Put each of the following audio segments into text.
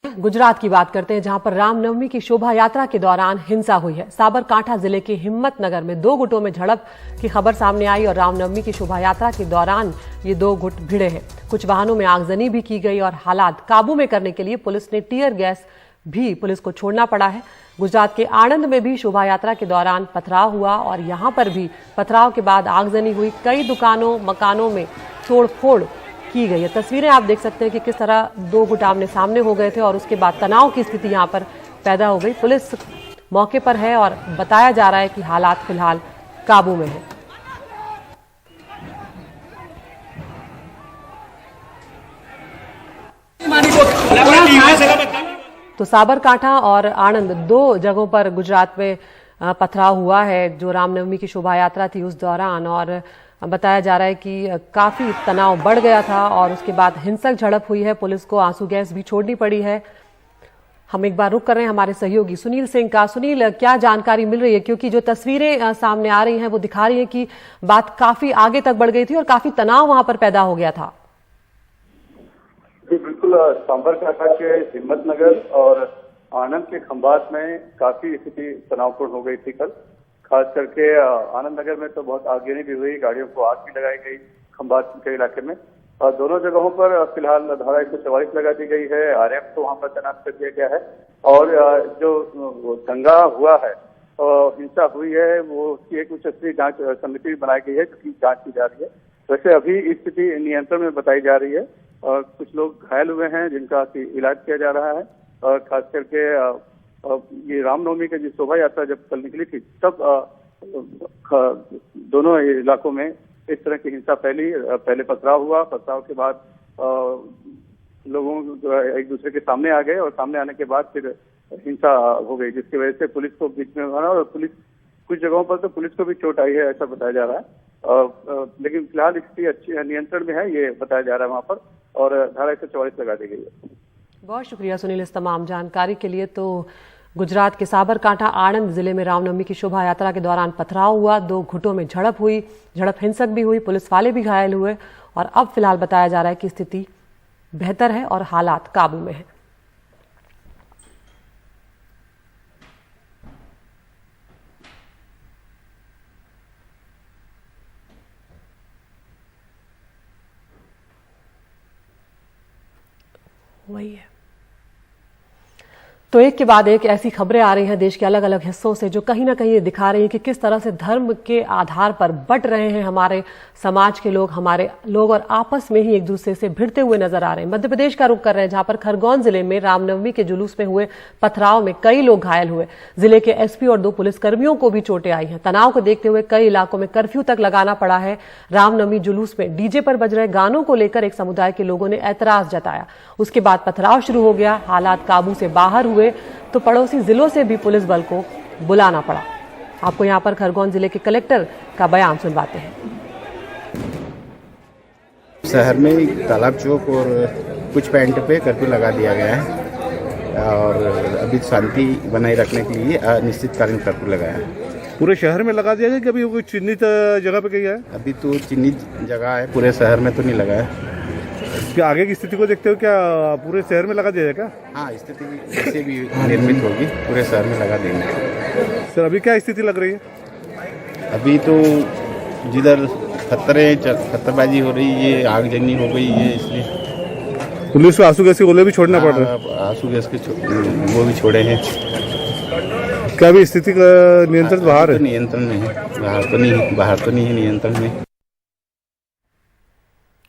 गुजरात की बात करते हैं, जहां पर रामनवमी की शोभा यात्रा के दौरान हिंसा हुई है। साबरकांठा जिले के हिम्मतनगर में दो गुटों में झड़प की खबर सामने आई और रामनवमी की शोभा यात्रा के दौरान ये दो गुट भिड़े हैं। कुछ वाहनों में आगजनी भी की गई और हालात काबू में करने के लिए पुलिस ने टीयर गैस भी पुलिस को छोड़ना पड़ा है। गुजरात के आणंद में भी शोभा यात्रा के दौरान पथराव हुआ और यहां पर भी पथराव के बाद आगजनी हुई। कई दुकानों मकानों में तोड़फोड़ की गई है। तस्वीरें आप देख सकते हैं कि किस तरह दो गुट आमने सामने हो गए थे और उसके बाद तनाव की स्थिति यहां पर पैदा हो गई। पुलिस मौके पर है और बताया जा रहा है कि हालात फिलहाल काबू में है। तो साबरकांठा और आणंद दो जगहों पर गुजरात में पथराव हुआ है जो रामनवमी की शोभा यात्रा थी उस दौरान, और बताया जा रहा है कि काफी तनाव बढ़ गया था और उसके बाद हिंसक झड़प हुई है। पुलिस को आंसू गैस भी छोड़नी पड़ी है। हम एक बार रुक कर रहे हैं हमारे सहयोगी सुनील सिंह का। सुनील, क्या जानकारी मिल रही है, क्योंकि जो तस्वीरें सामने आ रही हैं वो दिखा रही है कि बात काफी आगे तक बढ़ गई थी और काफी तनाव वहां पर पैदा हो गया था। जी बिल्कुल, साबरकांठा के हिम्मतनगर और आनंद के खंभात में काफी स्थिति तनावपूर्ण हो गई थी कल। खास करके आनंद नगर में तो बहुत आगजनी भी हुई, गाड़ियों को आग भी लगाई गई खंभात के इलाके में। और दोनों जगहों पर फिलहाल धारा 144 लगा दी गई है। आरएफ को वहां पर तैनात कर दिया गया है और जो दंगा हुआ है हिंसा हुई है वो उसकी एक उच्च स्तरीय जांच समिति बनाई गई है जिसकी जांच की जा रही है। वैसे अभी स्थिति नियंत्रण में बताई जा रही है और कुछ लोग घायल हुए हैं जिनका इलाज किया जा रहा है। और खास करके ये रामनवमी की जो शोभा यात्रा जब कल निकली थी तब दोनों इलाकों में इस तरह की हिंसा फैली। पहले पथराव हुआ, पथराव के बाद लोगों एक दूसरे के सामने आ गए और सामने आने के बाद फिर हिंसा हो गई, जिसकी वजह से पुलिस को बीच में आना और पुलिस कुछ जगहों पर तो पुलिस को भी चोट आई है ऐसा बताया जा रहा है। लेकिन फिलहाल स्थिति अच्छी नियंत्रण में है ये बताया जा रहा है वहां पर, और धारा 144 लगा दी गई है। बहुत शुक्रिया सुनील इस तमाम जानकारी के लिए। तो गुजरात के साबरकांठा आणंद जिले में रामनवमी की शोभा यात्रा के दौरान पथराव हुआ, दो गुटों में झड़प हुई, झड़प हिंसक भी हुई, पुलिस वाले भी घायल हुए और अब फिलहाल बताया जा रहा है कि स्थिति बेहतर है और हालात काबू में है। वही है। तो एक के बाद एक ऐसी खबरें आ रही हैं देश के अलग अलग हिस्सों से जो कहीं ना कहीं ये दिखा रही हैं कि किस तरह से धर्म के आधार पर बंट रहे हैं हमारे समाज के लोग, हमारे लोग, और आपस में ही एक दूसरे से भिड़ते हुए नजर आ रहे हैं। मध्य प्रदेश का रुख कर रहे हैं जहां पर खरगोन जिले में रामनवमी के जुलूस में हुए पथराव में कई लोग घायल हुए। जिले के एसपी और दो पुलिसकर्मियों को भी चोटें आई हैं। तनाव को देखते हुए कई इलाकों में कर्फ्यू तक लगाना पड़ा है। रामनवमी जुलूस में डीजे पर बज रहे गानों को लेकर एक समुदाय के लोगों ने ऐतराज जताया। उसके बाद पथराव शुरू हो गया, हालात काबू से बाहर हुए तो पड़ोसी जिलों से भी पुलिस बल को बुलाना पड़ा। आपको यहां पर खरगोन जिले के कलेक्टर का बयान सुनवाते हैं। शहर में तालाब चौक और कुछ पॉइंट पे कर्फ्यू लगा दिया गया है और अभी शांति बनाए रखने के लिए अनिश्चितकालीन कर्फ्यू लगाया है। पूरे शहर में लगा दिया गया कि अभी कोई चिन्हित जगह पे गया है? अभी तो चिन्हित जगह है, पूरे शहर में तो नहीं लगा है। क्या आगे की स्थिति को देखते हो क्या पूरे शहर में लगा दिया जाएगा? हाँ, स्थिति जैसे भी निर्मित होगी पूरे शहर में लगा देंगे। सर अभी क्या स्थिति लग रही है? अभी तो जिधर पत्थरबाजी हो रही है, आगजनी हो गई है, इसलिए पुलिस को आंसू गैस के गोले भी छोड़ना पड़ रहा है। आंसू गैस के वो भी छोड़े हैं। क्या अभी स्थिति का नियंत्रण बाहर है? नियंत्रण में है, बाहर तो नहीं है, नियंत्रण में।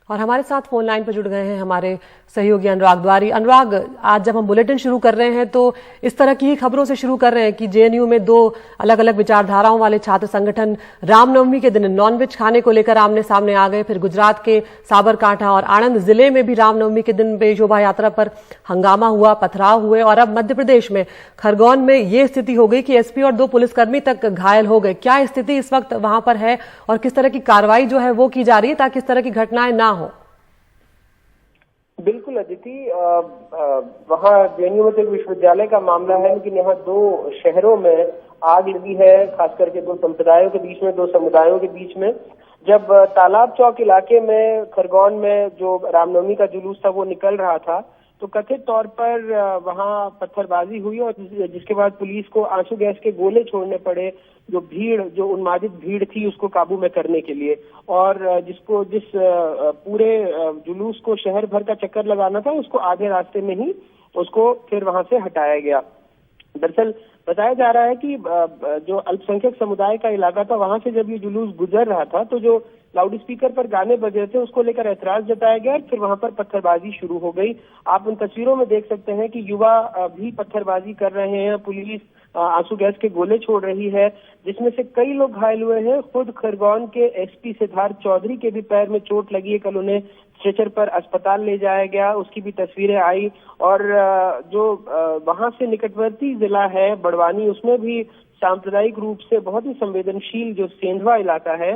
और हमारे साथ फोन लाइन पर जुड़ गए हैं हमारे सहयोगी अनुराग द्वारी। अनुराग, आज जब हम बुलेटिन शुरू कर रहे हैं तो इस तरह की ही खबरों से शुरू कर रहे हैं कि जेएनयू में दो अलग अलग विचारधाराओं वाले छात्र संगठन रामनवमी के दिन नॉनवेज खाने को लेकर आमने सामने आ गए। फिर गुजरात के साबरकांठा और आणंद जिले में भी रामनवमी के दिन पे शोभा यात्रा पर हंगामा हुआ, पथराव हुए और अब मध्य प्रदेश में खरगोन में ये स्थिति हो गई कि एसपी और दो पुलिसकर्मी तक घायल हो गए। क्या स्थिति इस वक्त वहां पर है और किस तरह की कार्रवाई जो है वो की जा रही है ताकि इस तरह की घटनाएं ना हो? बिल्कुल अदिति, वहाँ जेएनयू में तो एक विश्वविद्यालय का मामला है, लेकिन यहाँ दो शहरों में आग लगी है, खास करके दो संप्रदायों के बीच में, दो समुदायों के बीच में। जब तालाब चौक इलाके में खरगोन में जो रामनवमी का जुलूस था वो निकल रहा था तो कथित तौर पर वहां पत्थरबाजी हुई और जिसके बाद पुलिस को आंसू गैस के गोले छोड़ने पड़े, जो उन्मादित भीड़ थी उसको काबू में करने के लिए। और जिस पूरे जुलूस को शहर भर का चक्कर लगाना था, उसको आधे रास्ते में ही उसको फिर वहां से हटाया गया। दरअसल बताया जा रहा है कि जो अल्पसंख्यक समुदाय का इलाका था, वहां से जब ये जुलूस गुजर रहा था तो जो लाउड स्पीकर पर गाने बज रहे थे उसको लेकर ऐतराज जताया गया और फिर वहां पर पत्थरबाजी शुरू हो गई। आप उन तस्वीरों में देख सकते हैं कि युवा भी पत्थरबाजी कर रहे हैं, पुलिस आंसू गैस के गोले छोड़ रही है, जिसमें से कई लोग घायल हुए हैं। खुद खरगोन के एसपी सिद्धार्थ चौधरी के भी पैर में चोट लगी है, कल उन्हें स्ट्रेचर पर अस्पताल ले जाया गया, उसकी भी तस्वीरें आई। और जो वहां से निकटवर्ती जिला है बड़वानी, उसमें भी सांप्रदायिक रूप से बहुत ही संवेदनशील जो सेंधवा इलाका है,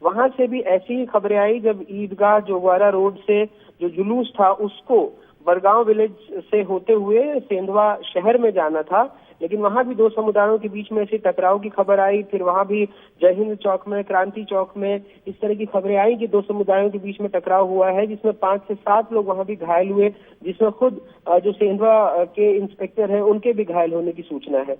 वहां से भी ऐसी ही खबरें आई जब ईदगाह जोगवारा रोड से जो जुलूस था उसको बरगांव विलेज से होते हुए सेंधवा शहर में जाना था, लेकिन वहां भी दो समुदायों के बीच में ऐसे टकराव की खबर आई। फिर वहां भी जय हिंद चौक में, क्रांति चौक में इस तरह की खबरें आई कि दो समुदायों के बीच में टकराव हुआ है, जिसमें 5 से 7 लोग वहां भी घायल हुए, जिसमें खुद जो सेंधवा के इंस्पेक्टर हैं उनके भी घायल होने की सूचना है।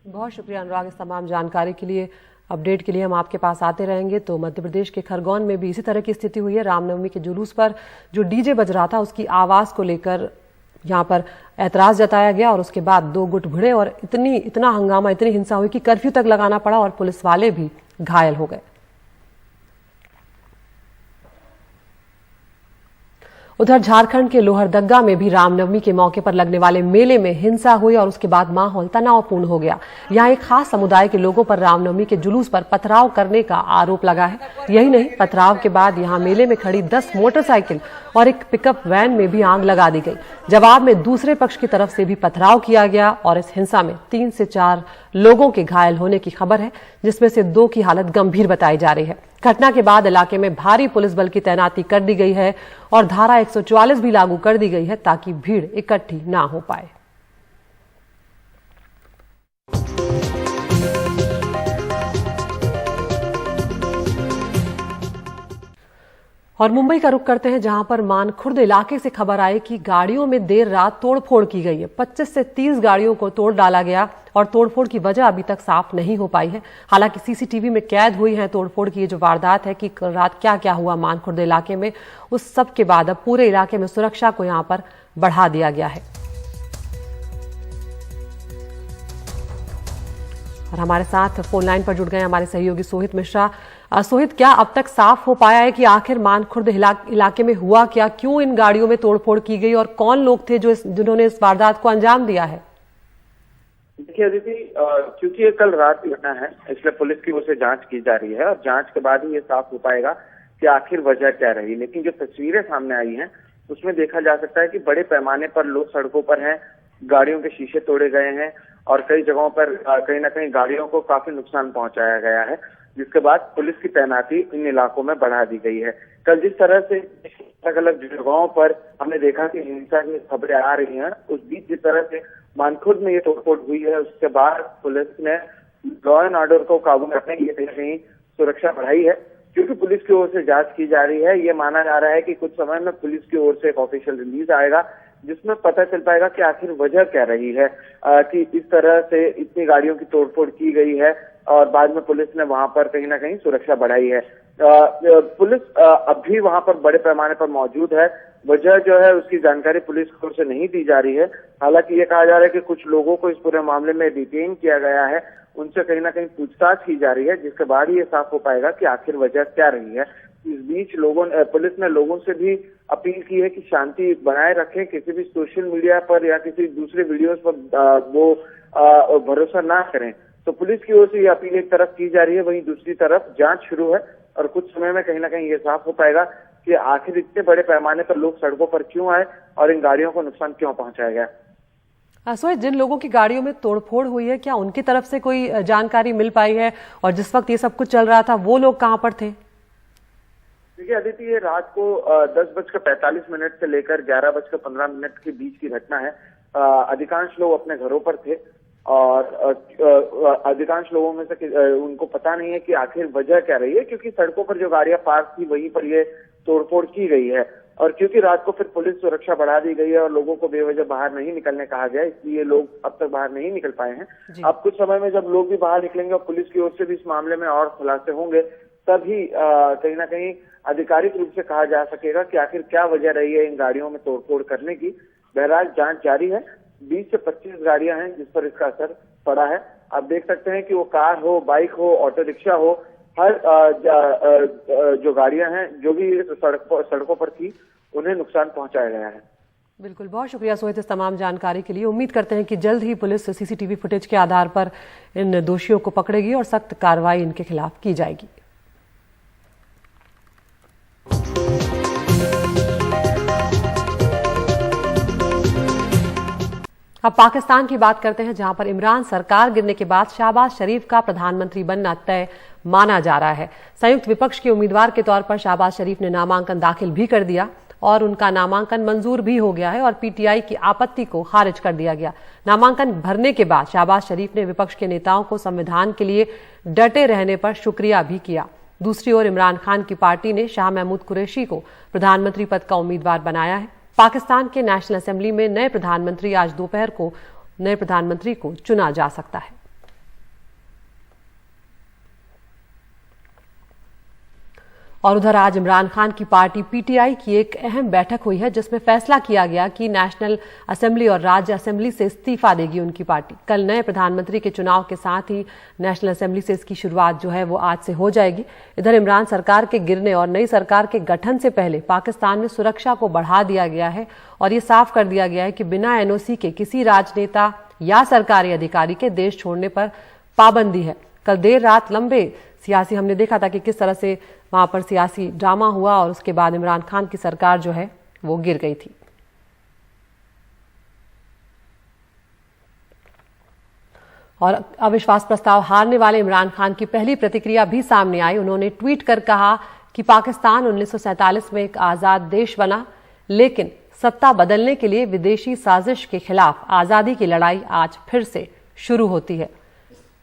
बहुत शुक्रिया अनुराग, इस तमाम जानकारी के लिए, अपडेट के लिए हम आपके पास आते रहेंगे। तो मध्य प्रदेश के खरगोन में भी इसी तरह की स्थिति हुई है। रामनवमी के जुलूस पर जो डीजे बज रहा था उसकी आवाज को लेकर यहां पर ऐतराज जताया गया और उसके बाद 2 गुट भिड़े और इतना हंगामा, इतनी हिंसा हुई कि कर्फ्यू तक लगाना पड़ा और पुलिस वाले भी घायल हो गए। उधर झारखंड के लोहरदग्गा में भी रामनवमी के मौके पर लगने वाले मेले में हिंसा हुई और उसके बाद माहौल तनावपूर्ण हो गया। यहां एक खास समुदाय के लोगों पर रामनवमी के जुलूस पर पथराव करने का आरोप लगा है। यही नहीं, पथराव के बाद यहां मेले में खड़ी 10 मोटरसाइकिल और एक पिकअप वैन में भी आग लगा दी गई। जवाब में दूसरे पक्ष की तरफ से भी पथराव किया गया और इस हिंसा में 3 से 4 लोगों के घायल होने की खबर है, जिसमें से 2 की हालत गंभीर बताई जा रही है। घटना के बाद इलाके में भारी पुलिस बल की तैनाती कर दी गई है और धारा 144 भी लागू कर दी गई है ताकि भीड़ इकट्ठी ना हो पाए। और मुंबई का रुख करते हैं, जहां पर मानखुर्द इलाके से खबर आई कि गाड़ियों में देर रात तोड़फोड़ की गई है। 25 से 30 गाड़ियों को तोड़ डाला गया और तोड़फोड़ की वजह अभी तक साफ नहीं हो पाई है। हालांकि सीसीटीवी में कैद हुई है तोड़फोड़ की ये जो वारदात है कि कल रात क्या क्या हुआ मानखुर्द इलाके में, उस सब के बाद अब पूरे इलाके में सुरक्षा को यहां पर बढ़ा दिया गया है। और हमारे साथ फोन लाइन पर जुड़ गए हमारे सहयोगी सोहित मिश्रा। सोहित, क्या अब तक साफ हो पाया है कि आखिर मानखुर्द इलाके में हुआ क्या, क्यों इन गाड़ियों में तोड़फोड़ की गई और कौन लोग थे जिन्होंने इस वारदात को अंजाम दिया है? देखिए अदिति, क्योंकि ये कल रात की घटना है, इसलिए पुलिस की ओर से जांच की जा रही है और जांच के बाद ही ये साफ हो पाएगा कि आखिर वजह क्या रही। लेकिन जो तस्वीरें सामने आई हैं उसमें देखा जा सकता है कि बड़े पैमाने पर लोग सड़कों पर हैं, गाड़ियों के शीशे तोड़े गए हैं और कई जगहों पर कहीं ना कहीं गाड़ियों को काफी नुकसान पहुंचाया गया है, जिसके बाद पुलिस की तैनाती इन इलाकों में बढ़ा दी गई है। कल जिस तरह से अलग अलग जगहों पर हमने देखा कि हिंसा की खबरें आ रही हैं, उस बीच जिस तरह से मानखुर्द में ये तोड़फोड़ हुई है, उसके बाद पुलिस ने लॉ एंड ऑर्डर को काबू में रखने के लिए कहीं ना कहीं सुरक्षा बढ़ाई है। क्योंकि पुलिस की ओर से जांच की जा रही है, ये माना जा रहा है कि कुछ समय में पुलिस की ओर से एक ऑफिशियल रिलीज आएगा जिसमें पता चल पाएगा कि आखिर वजह क्या रही है कि इस तरह से इतनी गाड़ियों की तोड़फोड़ की गई है और बाद में पुलिस ने वहां पर कहीं ना कहीं सुरक्षा बढ़ाई है। पुलिस अब भी वहां पर बड़े पैमाने पर मौजूद है। वजह जो है उसकी जानकारी पुलिस की ओर से नहीं दी जा रही है। हालांकि ये कहा जा रहा है कि कुछ लोगों को इस पूरे मामले में डिटेन किया गया है, उनसे कहीं ना कहीं पूछताछ की जा रही है, जिसके बाद ही ये साफ हो पाएगा कि आखिर वजह क्या रही है। इस बीच पुलिस ने लोगों से भी अपील की है कि शांति बनाए रखें, किसी भी सोशल मीडिया पर या किसी दूसरे वीडियोस पर वो भरोसा ना करें। तो पुलिस की ओर से ये अपील एक तरफ की जा रही है, वहीं दूसरी तरफ जांच शुरू है और कुछ समय में कहीं ना कहीं ये साफ हो पाएगा कि आखिर इतने बड़े पैमाने पर लोग सड़कों पर क्यों आए और इन गाड़ियों को नुकसान क्यों पहुंचाया गया। सोहित, जिन लोगों की गाड़ियों में तोड़फोड़ हुई है, क्या उनकी तरफ से कोई जानकारी मिल पाई है और जिस वक्त ये सब कुछ चल रहा था वो लोग कहां पर थे? देखिए अदिति, ये रात को 10:45 से लेकर 11:15 के बीच की घटना है। अधिकांश लोग अपने घरों पर थे और अधिकांश लोगों में से उनको पता नहीं है कि आखिर वजह क्या रही है, क्योंकि सड़कों पर जो गाड़ियां पार्क थी वहीं पर ये तोड़फोड़ की गई है और क्योंकि रात को फिर पुलिस सुरक्षा बढ़ा दी गई है और लोगों को बेवजह बाहर नहीं निकलने कहा गया, इसलिए लोग अब तक बाहर नहीं निकल पाए हैं। अब कुछ समय में जब लोग भी बाहर निकलेंगे और पुलिस की ओर से भी इस मामले में और खुलासे होंगे, तभी कहीं ना कहीं आधिकारिक रूप से कहा जा सकेगा कि आखिर क्या वजह रही है इन गाड़ियों में तोड़फोड़ करने की। बहरहाल जांच जारी है। 20 से 25 गाड़ियां हैं जिस पर इसका असर पड़ा है। आप देख सकते हैं कि वो कार हो, बाइक हो, ऑटो रिक्शा हो, हर जो गाड़ियां हैं जो भी सड़कों पर थी, उन्हें नुकसान पहुंचाया गया है। बिल्कुल, बहुत शुक्रिया सोहित इस तमाम जानकारी के लिए। उम्मीद करते हैं कि जल्द ही पुलिस सीसीटीवी फुटेज के आधार पर इन दोषियों को पकड़ेगी और सख्त कार्रवाई इनके खिलाफ की जाएगी। अब पाकिस्तान की बात करते हैं, जहां पर इमरान सरकार गिरने के बाद शहबाज शरीफ का प्रधानमंत्री बनना तय माना जा रहा है। संयुक्त विपक्ष के उम्मीदवार के तौर पर शहबाज शरीफ ने नामांकन दाखिल भी कर दिया और उनका नामांकन मंजूर भी हो गया है और पीटीआई की आपत्ति को खारिज कर दिया गया। नामांकन भरने के बाद शहबाज शरीफ ने विपक्ष के नेताओं को संविधान के लिए डटे रहने पर शुक्रिया भी किया। दूसरी ओर इमरान खान की पार्टी ने शाह महमूद कुरैशी को प्रधानमंत्री पद का उम्मीदवार बनाया है। पाकिस्तान के नेशनल असेंबली में नए प्रधानमंत्री आज दोपहर को नए प्रधानमंत्री को चुना जा सकता है। और उधर आज इमरान खान की पार्टी पीटीआई की एक अहम बैठक हुई है, जिसमें फैसला किया गया कि नेशनल असेंबली और राज्य असेंबली से इस्तीफा देगी उनकी पार्टी। कल नए प्रधानमंत्री के चुनाव के साथ ही नेशनल असेंबली से इसकी शुरुआत जो है वो आज से हो जाएगी। इधर इमरान सरकार के गिरने और नई सरकार के गठन से पहले पाकिस्तान में सुरक्षा को बढ़ा दिया गया है और ये साफ कर दिया गया है कि बिना एनओसी के किसी राजनेता या सरकारी अधिकारी के देश छोड़ने पर पाबंदी है। कल देर रात लंबे सियासी हमने देखा था कि किस तरह से वहां पर सियासी ड्रामा हुआ और उसके बाद इमरान खान की सरकार जो है वो गिर गई थी। और अविश्वास प्रस्ताव हारने वाले इमरान खान की पहली प्रतिक्रिया भी सामने आई। उन्होंने ट्वीट कर कहा कि पाकिस्तान 1947 में एक आजाद देश बना, लेकिन सत्ता बदलने के लिए विदेशी साजिश के खिलाफ आजादी की लड़ाई आज फिर से शुरू होती है।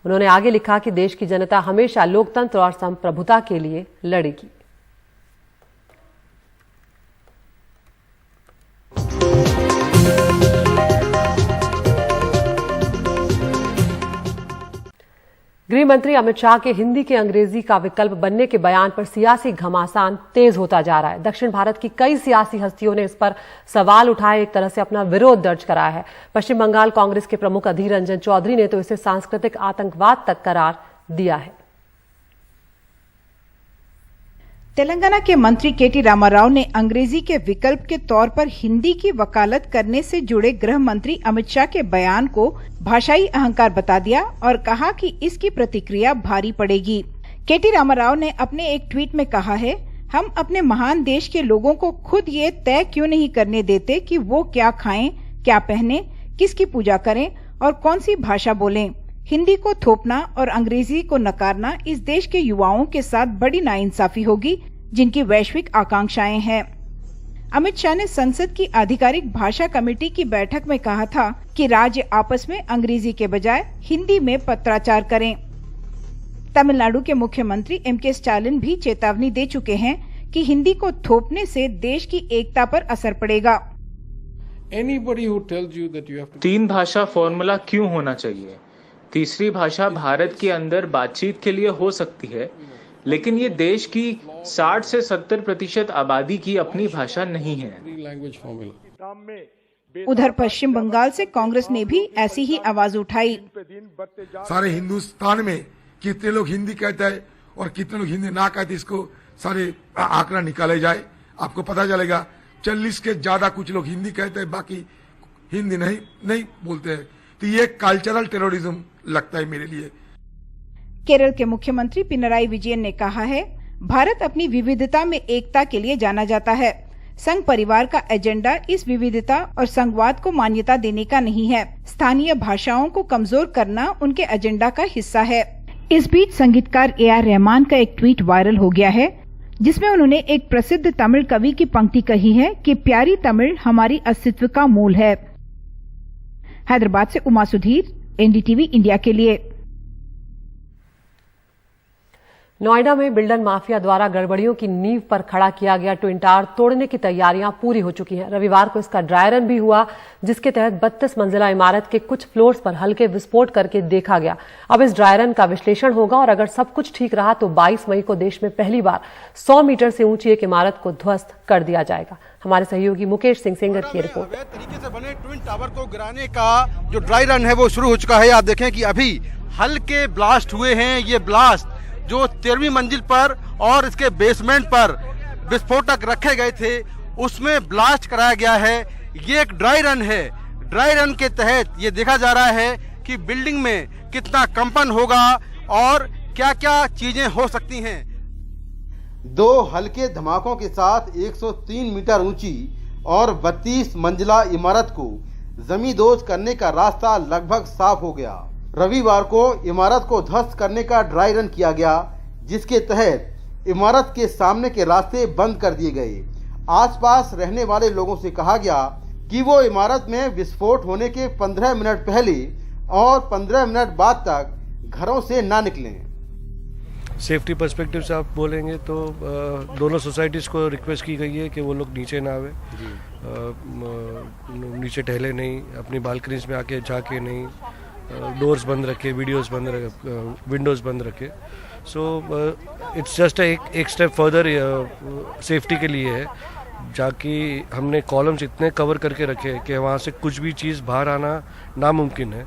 उन्होंने आगे लिखा कि देश की जनता हमेशा लोकतंत्र और संप्रभुता के लिए लड़ेगी। गृह मंत्री अमित शाह के हिंदी के अंग्रेजी का विकल्प बनने के बयान पर सियासी घमासान तेज होता जा रहा है। दक्षिण भारत की कई सियासी हस्तियों ने इस पर सवाल उठाए, एक तरह से अपना विरोध दर्ज कराया है। पश्चिम बंगाल कांग्रेस के प्रमुख अधीर रंजन चौधरी ने तो इसे सांस्कृतिक आतंकवाद तक करार दिया है। तेलंगाना के मंत्री केटी रामाराव ने अंग्रेजी के विकल्प के तौर पर हिंदी की वकालत करने से जुड़े गृह मंत्री अमित शाह के बयान को भाषाई अहंकार बता दिया और कहा कि इसकी प्रतिक्रिया भारी पड़ेगी। केटी रामाराव ने अपने एक ट्वीट में कहा है, हम अपने महान देश के लोगों को खुद ये तय क्यों नहीं करने देते कि वो क्या खाएं, क्या पहने, किसकी पूजा करें और कौन सी भाषा बोलें। हिंदी को थोपना और अंग्रेजी को नकारना इस देश के युवाओं के साथ बड़ी नाइंसाफी होगी, जिनकी वैश्विक आकांक्षाएं हैं। अमित शाह ने संसद की आधिकारिक भाषा कमेटी की बैठक में कहा था कि राज्य आपस में अंग्रेजी के बजाय हिंदी में पत्राचार करें। तमिलनाडु के मुख्यमंत्री एम.के. स्टालिन भी चेतावनी दे चुके हैं कि हिंदी को थोपने से देश की एकता पर असर पड़ेगा। तीन भाषा फॉर्मूला क्यों होना चाहिए? तीसरी भाषा भारत के अंदर बातचीत के लिए हो सकती है, लेकिन ये देश की 60 से 70% आबादी की अपनी भाषा नहीं है। उधर पश्चिम बंगाल से कांग्रेस ने भी ऐसी ही आवाज उठाई। सारे हिंदुस्तान में कितने लोग हिंदी कहते हैं और कितने लोग हिंदी ना कहते, इसको सारे आंकड़ा निकाले जाए, आपको पता चलेगा। 40 के ज्यादा कुछ लोग हिंदी कहते हैं, बाकी हिंदी नहीं बोलते हैं। तो ये कल्चरल टेररिज्म लगता है मेरे लिए। केरल के मुख्यमंत्री पिनराई विजयन ने कहा है, भारत अपनी विविधता में एकता के लिए जाना जाता है। संघ परिवार का एजेंडा इस विविधता और संघवाद को मान्यता देने का नहीं है। स्थानीय भाषाओं को कमजोर करना उनके एजेंडा का हिस्सा है। इस बीच संगीतकार ए.आर. रहमान का एक ट्वीट वायरल हो गया है, जिसमें उन्होंने एक प्रसिद्ध तमिल कवि की पंक्ति कही है कि प्यारी तमिल हमारी अस्तित्व का मूल है। हैदराबाद से उमा सुधीर, एनडीटीवी इंडिया के लिए। नोएडा में बिल्डर माफिया द्वारा गड़बड़ियों की नींव पर खड़ा किया गया ट्विन टावर तोड़ने की तैयारियां पूरी हो चुकी हैं। रविवार को इसका ड्राई रन भी हुआ, जिसके तहत 32 मंजिला इमारत के कुछ फ्लोर्स पर हल्के विस्फोट करके देखा गया। अब इस ड्राई रन का विश्लेषण होगा और अगर सब कुछ ठीक रहा तो 22 मई को देश में पहली बार 100 मीटर से ऊंची एक इमारत को ध्वस्त कर दिया जाएगा। हमारे सहयोगी मुकेश सिंह सेंगर की रिपोर्ट। तरीके से बने ट्विन टावर को गिराने का जो ड्राई रन है वो शुरू हो चुका है। आप देखें कि अभी हल्के ब्लास्ट हुए हैं। ये ब्लास्ट जो 13वीं मंजिल पर और इसके बेसमेंट पर विस्फोटक रखे गए थे उसमें ब्लास्ट कराया गया है। ये एक ड्राई रन है। ड्राई रन के तहत ये देखा जा रहा है कि बिल्डिंग में कितना कंपन होगा और क्या क्या चीजें हो सकती हैं। दो हल्के धमाकों के साथ 103 मीटर ऊंची और 32 मंजिला इमारत को जमींदोज करने का रास्ता लगभग साफ हो गया। रविवार को इमारत को ध्वस्त करने का ड्राई रन किया गया, जिसके तहत इमारत के सामने के रास्ते बंद कर दिए गए। आसपास रहने वाले लोगों से कहा गया कि वो इमारत में विस्फोट होने के 15 मिनट पहले और 15 मिनट बाद तक घरों से ना निकलें। सेफ्टी पर्सपेक्टिव से आप बोलेंगे तो दोनों सोसाइटीज़ को रिक्वेस्ट की गई है कि वो लोग नीचे ना आवे, नीचे टहले नहीं, अपनी बालकनीज में आके जाके नहीं, डोर्स बंद रखे, विंडोज़ बंद रखे। सो इट्स जस्ट एक स्टेप फर्दर सेफ्टी के लिए है, जाकि हमने कॉलम्स इतने कवर करके रखे कि वहाँ से कुछ भी चीज़ बाहर आना नामुमकिन है।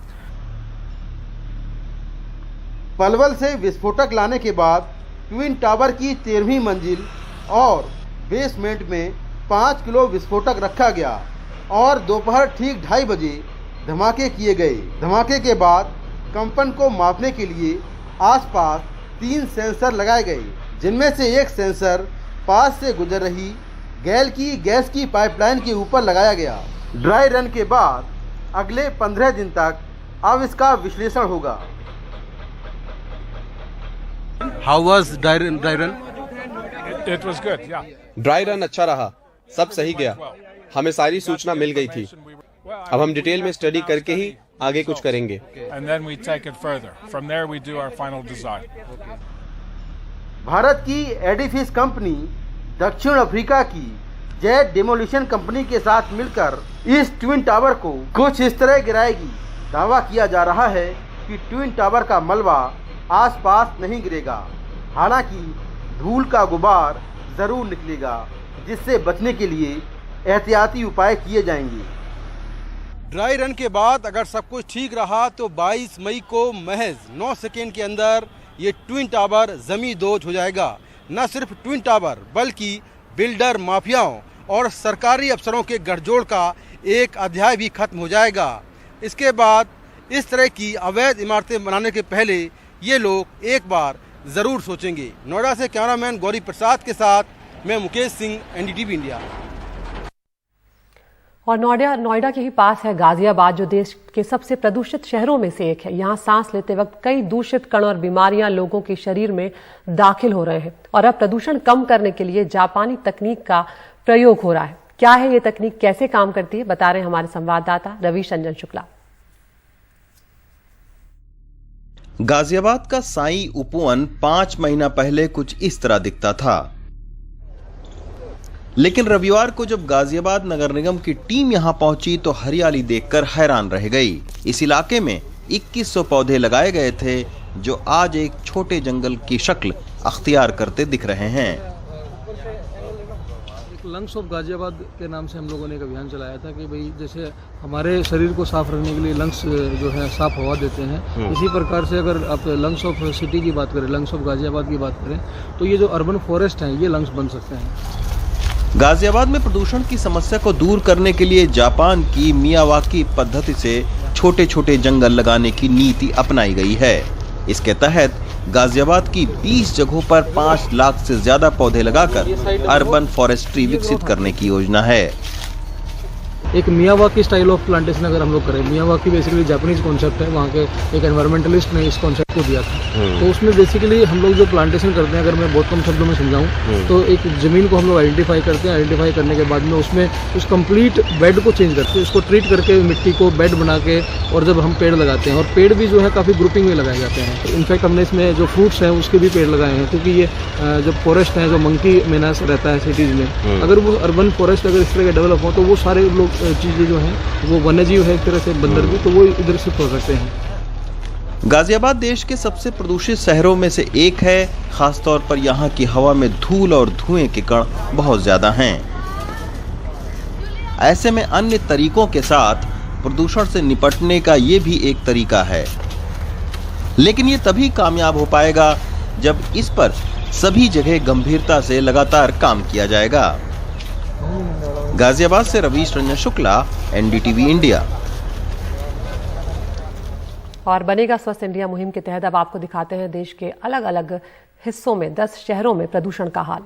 पलवल से विस्फोटक लाने के बाद ट्विन टावर की 13वीं मंजिल और बेसमेंट में 5 किलो विस्फोटक रखा गया और दोपहर ठीक 2:30 बजे धमाके किए गए। धमाके के बाद कंपन को मापने के लिए आसपास 3 सेंसर लगाए गए, जिनमें से एक सेंसर पास से गुजर रही गैस की पाइपलाइन के ऊपर लगाया गया। ड्राई रन के बाद अगले 15 दिन तक अब इसका विश्लेषण होगा। How was dry run? It was good, yeah. Dry run अच्छा रहा, सब सही गया। हमें सारी सूचना मिल गई थी। अब हम डिटेल में स्टडी करके ही आगे कुछ करेंगे। And then we take it further. From there we do our final design. Bharat की एडिफिस कंपनी दक्षिण अफ्रीका की जेट डेमोलिशन कंपनी के साथ मिलकर इस ट्विन टावर को कुछ इस तरह गिराएगी। दावा किया जा रहा है कि ट्विन टावर का मलबा आसपास नहीं गिरेगा, हालांकि धूल का गुबार जरूर निकलेगा, जिससे बचने के लिए एहतियाती उपाय किए जाएंगे। ड्राई रन के बाद अगर सब कुछ ठीक रहा तो 22 मई को महज 9 सेकेंड के अंदर ये ट्विन टावर जमींदोज हो जाएगा। न सिर्फ ट्विन टावर बल्कि बिल्डर माफियाओं और सरकारी अफसरों के गठजोड़ का एक अध्याय भी खत्म हो जाएगा। इसके बाद इस तरह की अवैध इमारतें बनाने के पहले ये लोग एक बार जरूर सोचेंगे। नोएडा से कैमरामैन गौरी प्रसाद के साथ मैं मुकेश सिंह, एनडीटीवी इंडिया। और नोएडा के ही पास है गाजियाबाद, जो देश के सबसे प्रदूषित शहरों में से एक है। यहाँ सांस लेते वक्त कई दूषित कण और बीमारियां लोगों के शरीर में दाखिल हो रहे हैं और अब प्रदूषण कम करने के लिए जापानी तकनीक का प्रयोग हो रहा है। क्या है ये तकनीक, कैसे काम करती है, बता रहे हैं हमारे संवाददाता रवीश रंजन शुक्ला। गाजियाबाद का साई उपवन 5 महीना पहले कुछ इस तरह दिखता था, लेकिन रविवार को जब गाजियाबाद नगर निगम की टीम यहां पहुंची तो हरियाली देखकर हैरान रह गई। इस इलाके में 2100 पौधे लगाए गए थे, जो आज एक छोटे जंगल की शक्ल अख्तियार करते दिख रहे हैं। लंग्स ऑफ गाजियाबाद के नाम से हम लोगों ने एक अभियान चलाया था कि भाई जैसे हमारे शरीर को साफ रखने के लिए लंग्स जो है साफ हवा देते हैं, इसी प्रकार से अगर आप लंग्स ऑफ सिटी की बात करें, लंग्स ऑफ गाजियाबाद की बात करें, तो ये जो अर्बन फॉरेस्ट हैं ये लंग्स बन सकते हैं। गाजियाबाद में प्रदूषण की समस्या को दूर करने के लिए जापान की मियावाकी पद्धति से छोटे छोटे जंगल लगाने की नीति अपनाई गई है। इसके तहत गाजियाबाद की 20 जगहों पर 5 लाख से ज्यादा पौधे लगाकर अर्बन फॉरेस्ट्री विकसित करने की योजना है। एक मियावाकी स्टाइल ऑफ प्लांटेशन अगर हम लोग करें, मियावाकी बेसिकली जापानीज कॉन्सेप्ट है, वहाँ के एक एनवायरमेंटलिस्ट ने इस कॉन्सेप्ट को दिया था। तो उसमें बेसिकली हम लोग जो प्लांटेशन करते हैं, अगर मैं बहुत कम शब्दों में समझाऊं तो एक जमीन को हम लोग आइडेंटिफाई करते हैं, आइडेंटिफाई करने के बाद में उसमें उस कंप्लीट बेड को चेंज करते हैं, उसको ट्रीट करके मिट्टी को बेड बना के, और जब हम पेड़ लगाते हैं, और पेड़ भी जो है काफ़ी ग्रुपिंग में लगाए जाते हैं। तो इनफैक्ट हमने इसमें जो फ्रूट्स हैं उसके भी पेड़ लगाए हैं, क्योंकि ये जो फॉरेस्ट है, जो मंकी मेनास रहता है सिटीज़ में, अगर वो अर्बन फॉरेस्ट अगर इस तरह के डेवलप हो तो वो सारे लोग चीज़ें जो हैं वो वन्यजीव है एक तरह से, बंदर भी, तो वो इधर शिफ्ट हो सकते हैं। गाजियाबाद देश के सबसे प्रदूषित शहरों में से एक है, खासतौर पर यहाँ की हवा में धूल और धुएं के कण बहुत ज्यादा हैं। ऐसे में अन्य तरीकों के साथ प्रदूषण से निपटने का ये भी एक तरीका है, लेकिन ये तभी कामयाब हो पाएगा जब इस पर सभी जगह गंभीरता से लगातार काम किया जाएगा। गाजियाबाद से रवीश रंजन शुक्ला, एनडीटीवी इंडिया। और बनेगा स्वस्थ इंडिया मुहिम के तहत अब आपको दिखाते हैं देश के अलग अलग हिस्सों में 10 शहरों में प्रदूषण का हाल।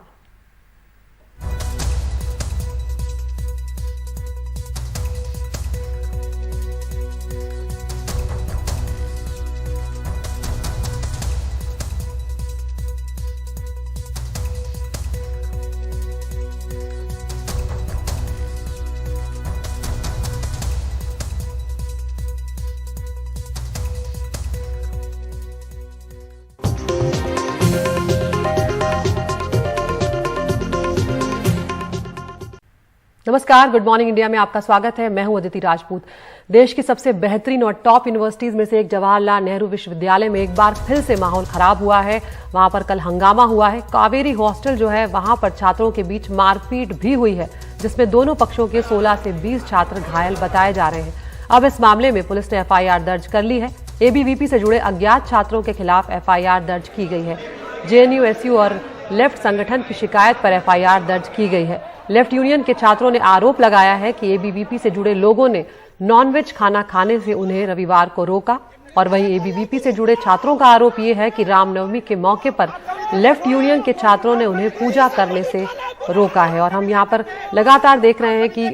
नमस्कार, गुड मॉर्निंग इंडिया में आपका स्वागत है। मैं हूं अदिति राजपूत। देश की सबसे बेहतरीन और टॉप यूनिवर्सिटीज में से एक जवाहरलाल नेहरू विश्वविद्यालय में एक बार फिर से माहौल खराब हुआ है। वहां पर कल हंगामा हुआ है। कावेरी हॉस्टल जो है वहां पर छात्रों के बीच मारपीट भी हुई है, जिसमें दोनों पक्षों के 16 से 20 छात्र घायल बताए जा रहे हैं। अब इस मामले में पुलिस ने एफआईआर दर्ज कर ली है। एबीवीपी से जुड़े अज्ञात छात्रों के खिलाफ एफआईआर दर्ज की गई है। जेएनयू, एसयू और लेफ्ट संगठन की शिकायत पर एफआईआर दर्ज की गई है। लेफ्ट यूनियन के छात्रों ने आरोप लगाया है कि एबीवीपी से जुड़े लोगों ने नॉनवेज खाना खाने से उन्हें रविवार को रोका। और वहीं एबीवीपी से जुड़े छात्रों का आरोप ये है कि रामनवमी के मौके पर लेफ्ट यूनियन के छात्रों ने उन्हें पूजा करने से रोका है। और हम यहाँ पर लगातार देख रहे हैं कि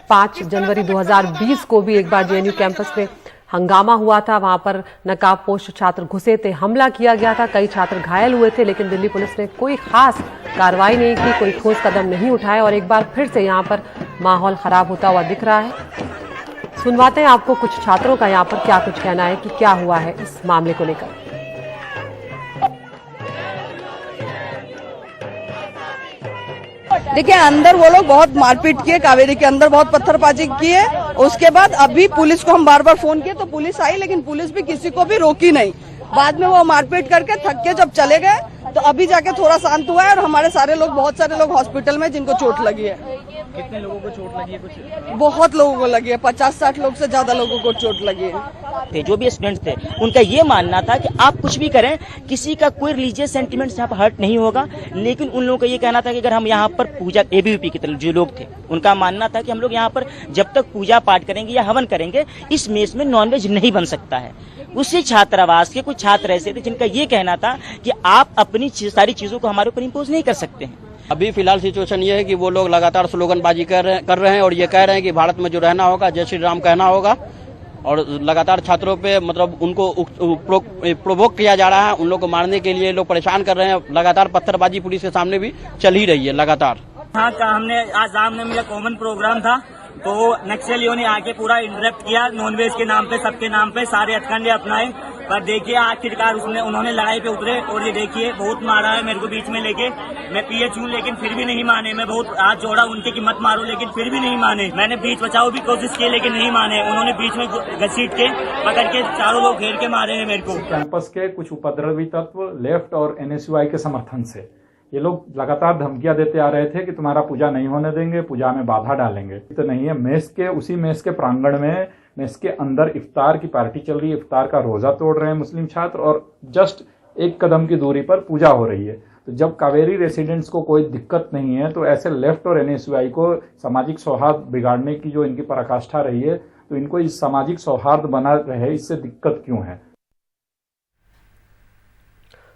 5 जनवरी 2020 को भी एक बार जेएनयू कैंपस में हंगामा हुआ था। वहां पर नकाबपोश छात्र घुसे थे, हमला किया गया था, कई छात्र घायल हुए थे, लेकिन दिल्ली पुलिस ने कोई खास कार्रवाई नहीं की, कोई ठोस कदम नहीं उठाए और एक बार फिर से यहाँ पर माहौल खराब होता हुआ दिख रहा है। सुनवाते हैं आपको कुछ छात्रों का यहाँ पर क्या कुछ कहना है कि क्या हुआ है इस मामले को लेकर। देखिए, अंदर वो लोग बहुत मारपीट किए, कावेरी के अंदर बहुत पत्थरबाजी किए। उसके बाद अभी पुलिस को हम बार बार फोन किए तो पुलिस आई, लेकिन पुलिस भी किसी को भी रोकी नहीं। बाद में वो मारपीट करके थक के जब चले गए तो अभी जाके थोड़ा शांत हुआ है। और हमारे सारे लोग, बहुत सारे लोग हॉस्पिटल में जिनको चोट लगी है। कितने लोगों को चोट लगी है? कुछ बहुत लोगों को लगी है, 50-60 लोग से ज्यादा लोगों को चोट लगी है। जो भी स्टूडेंट्स थे उनका ये मानना था कि आप कुछ भी करें, किसी का कोई रिलीजियस सेंटिमेंट्स यहाँ पर हर्ट नहीं होगा। लेकिन उन लोगों का ये कहना था कि अगर हम यहाँ पर पूजा, एबीवीपी की तरफ जो लोग थे उनका मानना था कि हम लोग यहाँ पर जब तक पूजा पाठ करेंगे या हवन करेंगे, इस मेस में नॉनवेज नहीं बन सकता है। उसी छात्रावास के कुछ छात्र ऐसे थे जिनका ये कहना था कि आप अपनी सारी चीजों को हमारे ऊपर इम्पोज नहीं कर सकते हैं। अभी फिलहाल सिचुएशन ये है कि वो लोग लगातार स्लोगनबाजी कर रहे हैं और ये कह रहे हैं कि भारत में जो रहना होगा जय श्री राम कहना होगा। और लगातार छात्रों पे मतलब उनको प्रोवोक किया जा रहा है, उन लोग को मारने के लिए लोग परेशान कर रहे हैं। लगातार पत्थरबाजी पुलिस के सामने भी चल ही रही है लगातार। हाँ, हमने आज रामनवमी का कॉमन प्रोग्राम था तो नक्सलियों ने आके पूरा इंटरप्ट किया, नॉनवेज के नाम पे, सबके नाम पे सारे हथकंडे अपनाए। पर देखिए आखिरकार उन्होंने लड़ाई पे उतरे और ये देखिए बहुत मारा है मेरे को बीच में लेके। मैं पीएच हूँ लेकिन फिर भी नहीं माने। मैं बहुत हाथ जोड़ा उनके कि मत मारो, लेकिन फिर भी नहीं माने। मैंने बीच बचाओ भी कोशिश की लेकिन नहीं माने। उन्होंने बीच में घसीट के पकड़ के चारों लोग घेर के मारे हैं मेरे को। कैंपस के कुछ उपद्रवी तत्व लेफ्ट और एनएसयूआई के समर्थन से ये लोग लगातार धमकियां देते आ रहे थे कि तुम्हारा पूजा नहीं होने देंगे, पूजा में बाधा डालेंगे। तो नहीं है, उसी मेस के प्रांगण में मेस के अंदर इफ्तार की पार्टी चल रही है, इफ्तार का रोजा तोड़ रहे हैं मुस्लिम छात्र और जस्ट 1 कदम की दूरी पर पूजा हो रही है। तो जब कावेरी रेसिडेंट्स को कोई दिक्कत नहीं है तो ऐसे लेफ्ट और एनएसयूआई को सामाजिक सौहार्द बिगाड़ने की जो इनकी पराकाष्ठा रही है, तो इनको इस सामाजिक सौहार्द बना रहे, इससे दिक्कत क्यों है।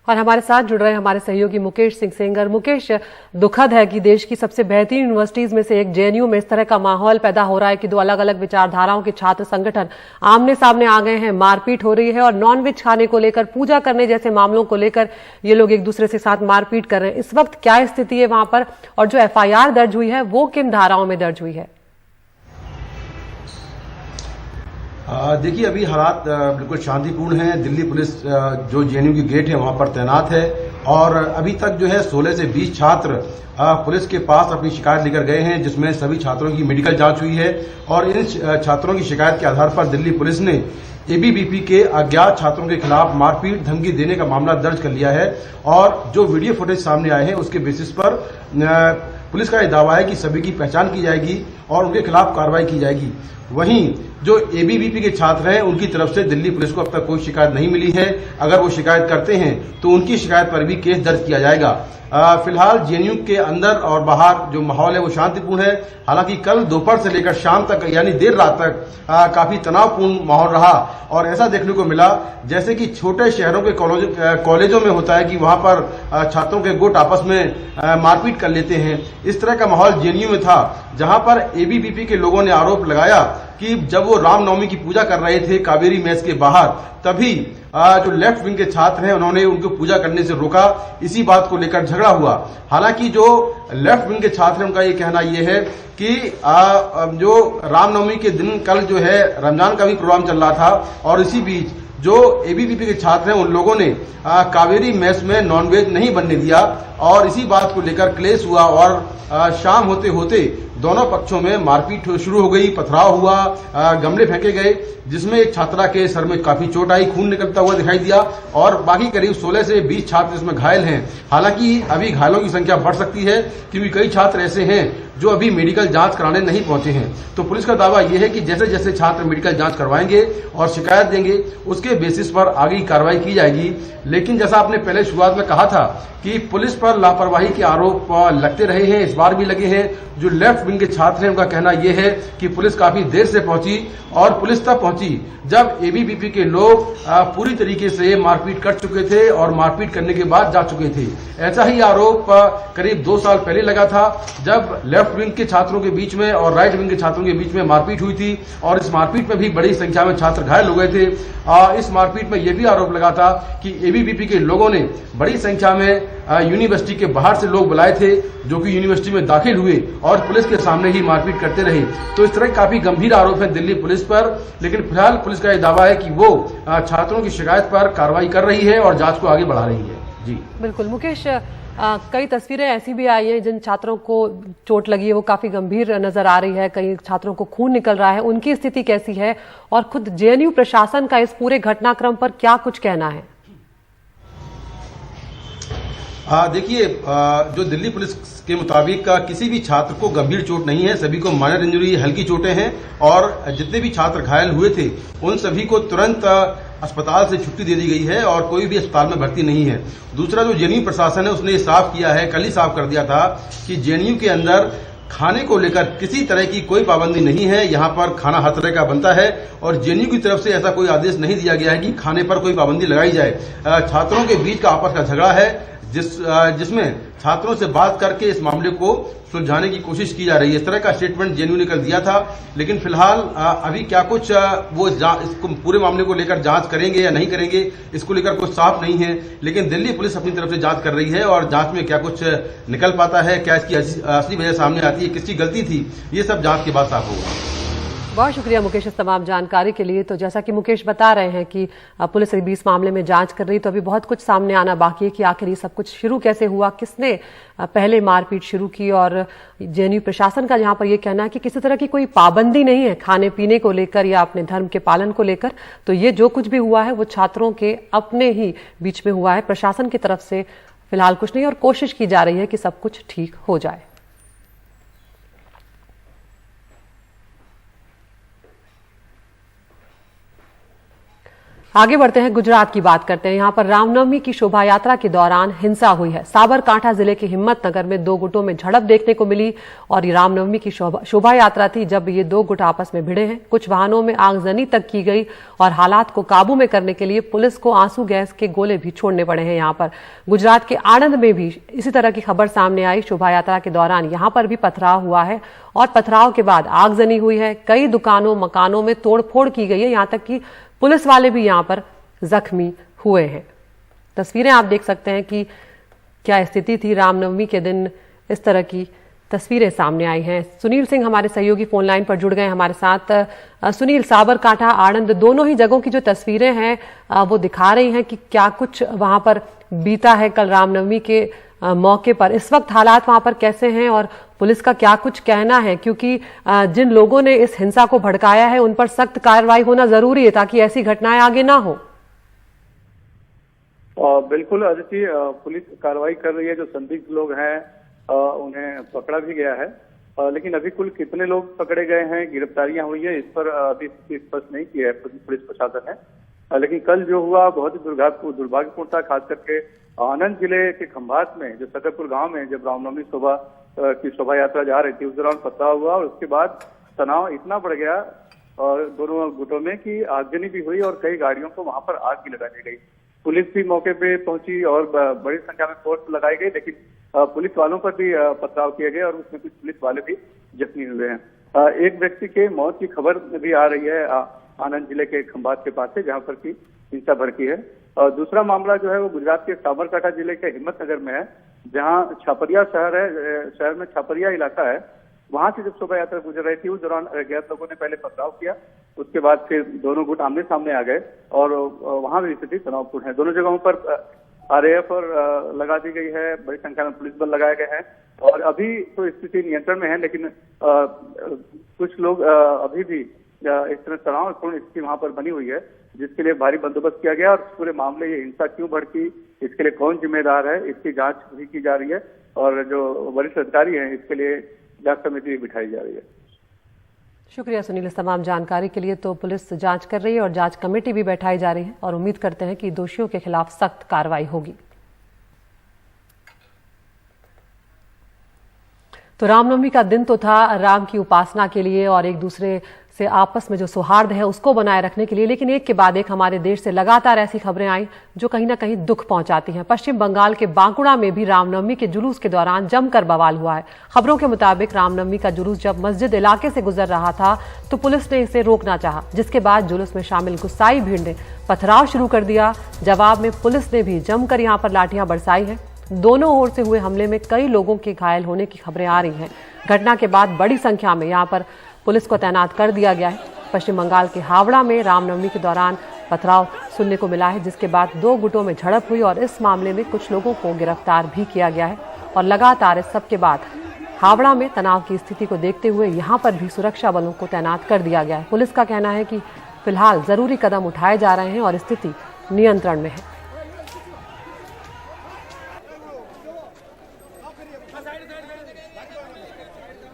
और हमारे साथ जुड़ रहे हमारे सहयोगी मुकेश सिंह सेंगर। मुकेश, दुखद है कि देश की सबसे बेहतरीन यूनिवर्सिटीज में से एक जेएनयू में इस तरह का माहौल पैदा हो रहा है कि दो अलग अलग विचारधाराओं के छात्र संगठन आमने सामने आ गए हैं, मारपीट हो रही है और नॉनवेज खाने को लेकर, पूजा करने जैसे मामलों को लेकर ये लोग एक दूसरे के साथ मारपीट कर रहे हैं। इस वक्त क्या स्थिति है वहां पर, और जो एफआईआर दर्ज हुई है वो किन धाराओं में दर्ज हुई है? देखिए, अभी हालात बिल्कुल शांतिपूर्ण हैं। दिल्ली पुलिस जो जेएनयू की गेट है वहां पर तैनात है और अभी तक जो है 16 से 20 छात्र पुलिस के पास अपनी शिकायत लेकर गए हैं, जिसमें सभी छात्रों की मेडिकल जांच हुई है और इन छात्रों की शिकायत के आधार पर दिल्ली पुलिस ने एबीवीपी के अज्ञात छात्रों के खिलाफ मारपीट धमकी देने का मामला दर्ज कर लिया है और जो वीडियो फुटेज सामने आए हैं उसके बेसिस पर पुलिस का यह दावा है कि सभी की पहचान की जाएगी और उनके खिलाफ कार्रवाई की जाएगी। वहीं जो एबीवीपी के छात्र हैं उनकी तरफ से दिल्ली पुलिस को अब तक कोई शिकायत नहीं मिली है। अगर वो शिकायत करते हैं तो उनकी शिकायत पर भी केस दर्ज किया जाएगा। फिलहाल जेएनयू के अंदर और बाहर जो माहौल है वो शांतिपूर्ण है। हालांकि कल दोपहर से लेकर शाम तक यानी देर रात तक काफी तनावपूर्ण माहौल रहा और ऐसा देखने को मिला जैसे कि छोटे शहरों के कॉलेजों में होता है कि वहां पर छात्रों के गुट आपस में मारपीट कर लेते हैं। इस तरह का माहौल जेएनयू में था, जहां पर एबीवीपी के लोगों ने आरोप लगाया कि जब वो रामनवमी की पूजा कर रहे थे कावेरी मेस के बाहर, तभी जो लेफ्ट विंग के छात्र हैं उन्होंने उनको पूजा करने से रोका। इसी बात को लेकर झगड़ा हुआ। हालांकि जो लेफ्ट विंग के छात्र हैं उनका ये कहना ये है कि जो रामनवमी के दिन कल जो है रमजान का भी प्रोग्राम चल रहा था और इसी बीच जो एबीवीपी के छात्र हैं उन लोगों ने कावेरी मेस में नॉनवेज नहीं बनने दिया और इसी बात को लेकर क्लेश हुआ और शाम होते होते दोनों पक्षों में मारपीट शुरू हो गई, पथराव हुआ, गमले फेंके गए, जिसमें एक छात्रा के सर में काफी चोट आई, खून निकलता हुआ दिखाई दिया और बाकी करीब 16 से 20 छात्र इसमें घायल हैं। हालांकि अभी घायलों की संख्या बढ़ सकती है क्योंकि कई छात्र ऐसे हैं जो अभी मेडिकल जांच कराने नहीं पहुंचे हैं। तो पुलिस का दावा यह है कि जैसे जैसे छात्र मेडिकल जांच करवाएंगे और शिकायत देंगे उसके बेसिस पर आगे की कार्रवाई की जाएगी। लेकिन जैसा आपने पहले शुरुआत में कहा था कि पुलिस पर लापरवाही के आरोप लगते रहे हैं, इस बार भी लगे हैं। जो लेफ्ट विंग के छात्र हैं उनका कहना यह है कि पुलिस काफी देर से पहुंची और पुलिस तब पहुंची जब एबीवीपी के लोग पूरी तरीके से मारपीट कर चुके थे और मारपीट करने के बाद जा चुके थे। ऐसा ही आरोप करीब 2 साल पहले लगा था जब लेफ्ट विंग के छात्रों के बीच में और राइट विंग के छात्रों के बीच में मारपीट हुई थी और इस मारपीट में भी बड़ी संख्या में छात्र घायल हो गए थे। इस मारपीट में यह भी आरोप लगा था कि एबीवीपी के लोगों ने बड़ी संख्या में यूनिवर्सिटी के बाहर से लोग बुलाए थे जो कि यूनिवर्सिटी में दाखिल हुए और पुलिस के सामने ही मारपीट करते रहे। तो इस तरह काफी गंभीर आरोप है दिल्ली पुलिस पर, लेकिन फिलहाल पुलिस का यह दावा है कि वो छात्रों की शिकायत पर कार्रवाई कर रही है और जांच को आगे बढ़ा रही है। जी बिल्कुल मुकेश, कई तस्वीरें ऐसी भी आई हैं जिन छात्रों को चोट लगी है वो काफी गंभीर नजर आ रही है, कई छात्रों को खून निकल रहा है, उनकी स्थिति कैसी है और खुद जेएनयू प्रशासन का इस पूरे घटनाक्रम पर क्या कुछ कहना है? देखिए, जो दिल्ली पुलिस के मुताबिक किसी भी छात्र को गंभीर चोट नहीं है, सभी को माइनर इंजरी, हल्की चोटें हैं और जितने भी छात्र घायल हुए थे उन सभी को तुरंत अस्पताल से छुट्टी दे दी गई है और कोई भी अस्पताल में भर्ती नहीं है। दूसरा, जो जेएनयू प्रशासन है उसने ये साफ किया है, कल ही साफ कर दिया था कि जेएनयू के अंदर खाने को लेकर किसी तरह की कोई पाबंदी नहीं है। यहाँ पर खाना हर तरह का बनता है और जेएनयू की तरफ से ऐसा कोई आदेश नहीं दिया गया है कि खाने पर कोई पाबंदी लगाई जाए। छात्रों के बीच का आपस का झगड़ा है जिसमें छात्रों से बात करके इस मामले को सुलझाने की कोशिश की जा रही है। इस तरह का स्टेटमेंट जेएनयू ने कल दिया था, लेकिन फिलहाल अभी क्या कुछ वो इसको पूरे मामले को लेकर जांच करेंगे या नहीं करेंगे इसको लेकर कुछ साफ नहीं है। लेकिन दिल्ली पुलिस अपनी तरफ से जांच कर रही है और जांच में क्या कुछ निकल पाता है, क्या इसकी असली वजह सामने आती है, किसकी गलती थी, ये सब जांच के बाद साफ होगा। बहुत शुक्रिया मुकेश इस तमाम जानकारी के लिए। तो जैसा कि मुकेश बता रहे हैं कि पुलिस अभी इस मामले में जांच कर रही, तो अभी बहुत कुछ सामने आना बाकी है कि आखिर ये सब कुछ शुरू कैसे हुआ, किसने पहले मारपीट शुरू की और जेएनयू प्रशासन का जहां पर यह कहना है कि किसी तरह की कोई पाबंदी नहीं है खाने पीने को लेकर या अपने धर्म के पालन को लेकर। तो ये जो कुछ भी हुआ है वो छात्रों के अपने ही बीच में हुआ है, प्रशासन की तरफ से फिलहाल कुछ नहीं और कोशिश की जा रही है कि सब कुछ ठीक हो जाए। आगे बढ़ते हैं, गुजरात की बात करते हैं। यहाँ पर रामनवमी की शोभा यात्रा के दौरान हिंसा हुई है। साबरकांठा जिले के हिम्मतनगर में दो गुटों में झड़प देखने को मिली और ये रामनवमी की शोभा यात्रा थी जब ये दो गुट आपस में भिड़े हैं। कुछ वाहनों में आगजनी तक की गई और हालात को काबू में करने के लिए पुलिस को आंसू गैस के गोले भी छोड़ने पड़े हैं। यहाँ पर गुजरात के आणंद में भी इसी तरह की खबर सामने आई। शोभा यात्रा के दौरान यहाँ पर भी पथराव हुआ है और पथराव के बाद आगजनी हुई है। कई दुकानों मकानों में तोड़फोड़ की गई है, यहाँ तक कि पुलिस वाले भी यहां पर जख्मी हुए हैं। तस्वीरें आप देख सकते हैं कि क्या स्थिति थी रामनवमी के दिन। इस तरह की तस्वीरें सामने आई हैं। सुनील सिंह हमारे सहयोगी फोन लाइन पर जुड़ गए हमारे साथ। सुनील, साबरकांठा आणंद दोनों ही जगहों की जो तस्वीरें हैं वो दिखा रही हैं कि क्या कुछ वहां पर बीता है कल रामनवमी के मौके पर। इस वक्त हालात वहां पर कैसे हैं और पुलिस का क्या कुछ कहना है, क्योंकि जिन लोगों ने इस हिंसा को भड़काया है उन पर सख्त कार्रवाई होना जरूरी है ताकि ऐसी घटनाएं आगे ना हो। बिल्कुल अदिति, पुलिस कार्रवाई कर रही है। जो संदिग्ध लोग हैं उन्हें पकड़ा भी गया है, लेकिन अभी कुल कितने लोग पकड़े गए हैं, गिरफ्तारियां हुई है, इस पर अभी स्पष्ट नहीं किया है पुलिस प्रशासन ने। लेकिन कल जो हुआ बहुत ही दुर्भाग्यपूर्ण था, खास करके आनंद जिले के खंभात में जो सकरपुर गांव में जब रामनवमी की शोभा यात्रा जा रही थी उस दौरान पथराव हुआ और उसके बाद तनाव इतना बढ़ गया और दोनों गुटों में कि आगजनी भी हुई और कई गाड़ियों को वहां पर आग भी लगा दी गई। पुलिस भी मौके पे पहुंची और बड़ी संख्या में फोर्स लगाई गई, लेकिन पुलिस वालों पर भी पथराव किए गए और उसमें कुछ पुलिस वाले भी जख्मी हुए हैं। एक व्यक्ति के मौत की खबर भी आ रही है आनंद जिले के खंभात के पास से, जहां पर की हिंसा भड़की है। और दूसरा मामला जो है वो गुजरात के साबरकांठा जिले के हिम्मतनगर में है, जहां छापरिया शहर है। शहर में छापरिया इलाका है, वहां से जब शोभा यात्रा गुजर रही थी उस दौरान अज्ञात लोगों ने पहले पथराव किया, उसके बाद फिर दोनों गुट आमने सामने आ गए और वहां भी स्थिति तनावपूर्ण है। दोनों जगहों पर RAF और लगा दी गई है, बड़ी संख्या में पुलिस बल लगाए गए हैं और अभी तो स्थिति नियंत्रण में है, लेकिन कुछ लोग अभी भी इस तरह तनावपूर्ण स्थिति वहां पर बनी हुई है, जिसके लिए भारी बंदोबस्त किया गया। और पूरे मामले ये हिंसा क्यों भड़की, इसके लिए कौन जिम्मेदार है, इसकी जांच भी की जा रही है और जो वरिष्ठ अधिकारी हैं इसके लिए जांच समिति भी बिठाई जा रही है। शुक्रिया सुनील इस तमाम जानकारी के लिए। तो पुलिस जांच कर रही है और जांच कमेटी भी बैठाई जा रही है और उम्मीद करते हैं कि दोषियों के खिलाफ सख्त कार्रवाई होगी। तो रामनवमी का दिन तो था राम की उपासना के लिए और एक दूसरे से आपस में जो सौहार्द है उसको बनाए रखने के लिए, लेकिन एक के बाद एक हमारे देश से लगातार ऐसी खबरें आई जो कहीं ना कहीं दुख पहुंचाती हैं। पश्चिम बंगाल के बांकुड़ा में भी रामनवमी के जुलूस के दौरान जमकर बवाल हुआ है। खबरों के मुताबिक रामनवमी का जुलूस जब मस्जिद इलाके से गुजर रहा था तो पुलिस ने इसे रोकना चाहा, जिसके बाद जुलूस में शामिल गुस्साई भीड़ ने पथराव शुरू कर दिया। जवाब में पुलिस ने भी जमकर यहाँ पर लाठियां बरसाई हैं। दोनों ओर से हुए हमले में कई लोगों के घायल होने की खबरें आ रही हैं। घटना के बाद बड़ी संख्या में यहाँ पर पुलिस को तैनात कर दिया गया है। पश्चिम बंगाल के हावड़ा में रामनवमी के दौरान पथराव सुनने को मिला है, जिसके बाद दो गुटों में झड़प हुई और इस मामले में कुछ लोगों को गिरफ्तार भी किया गया है। और लगातार इस सब के बाद हावड़ा में तनाव की स्थिति को देखते हुए यहाँ पर भी सुरक्षा बलों को तैनात कर दिया गया है। पुलिस का कहना है कि फिलहाल जरूरी कदम उठाए जा रहे हैं और स्थिति नियंत्रण में है।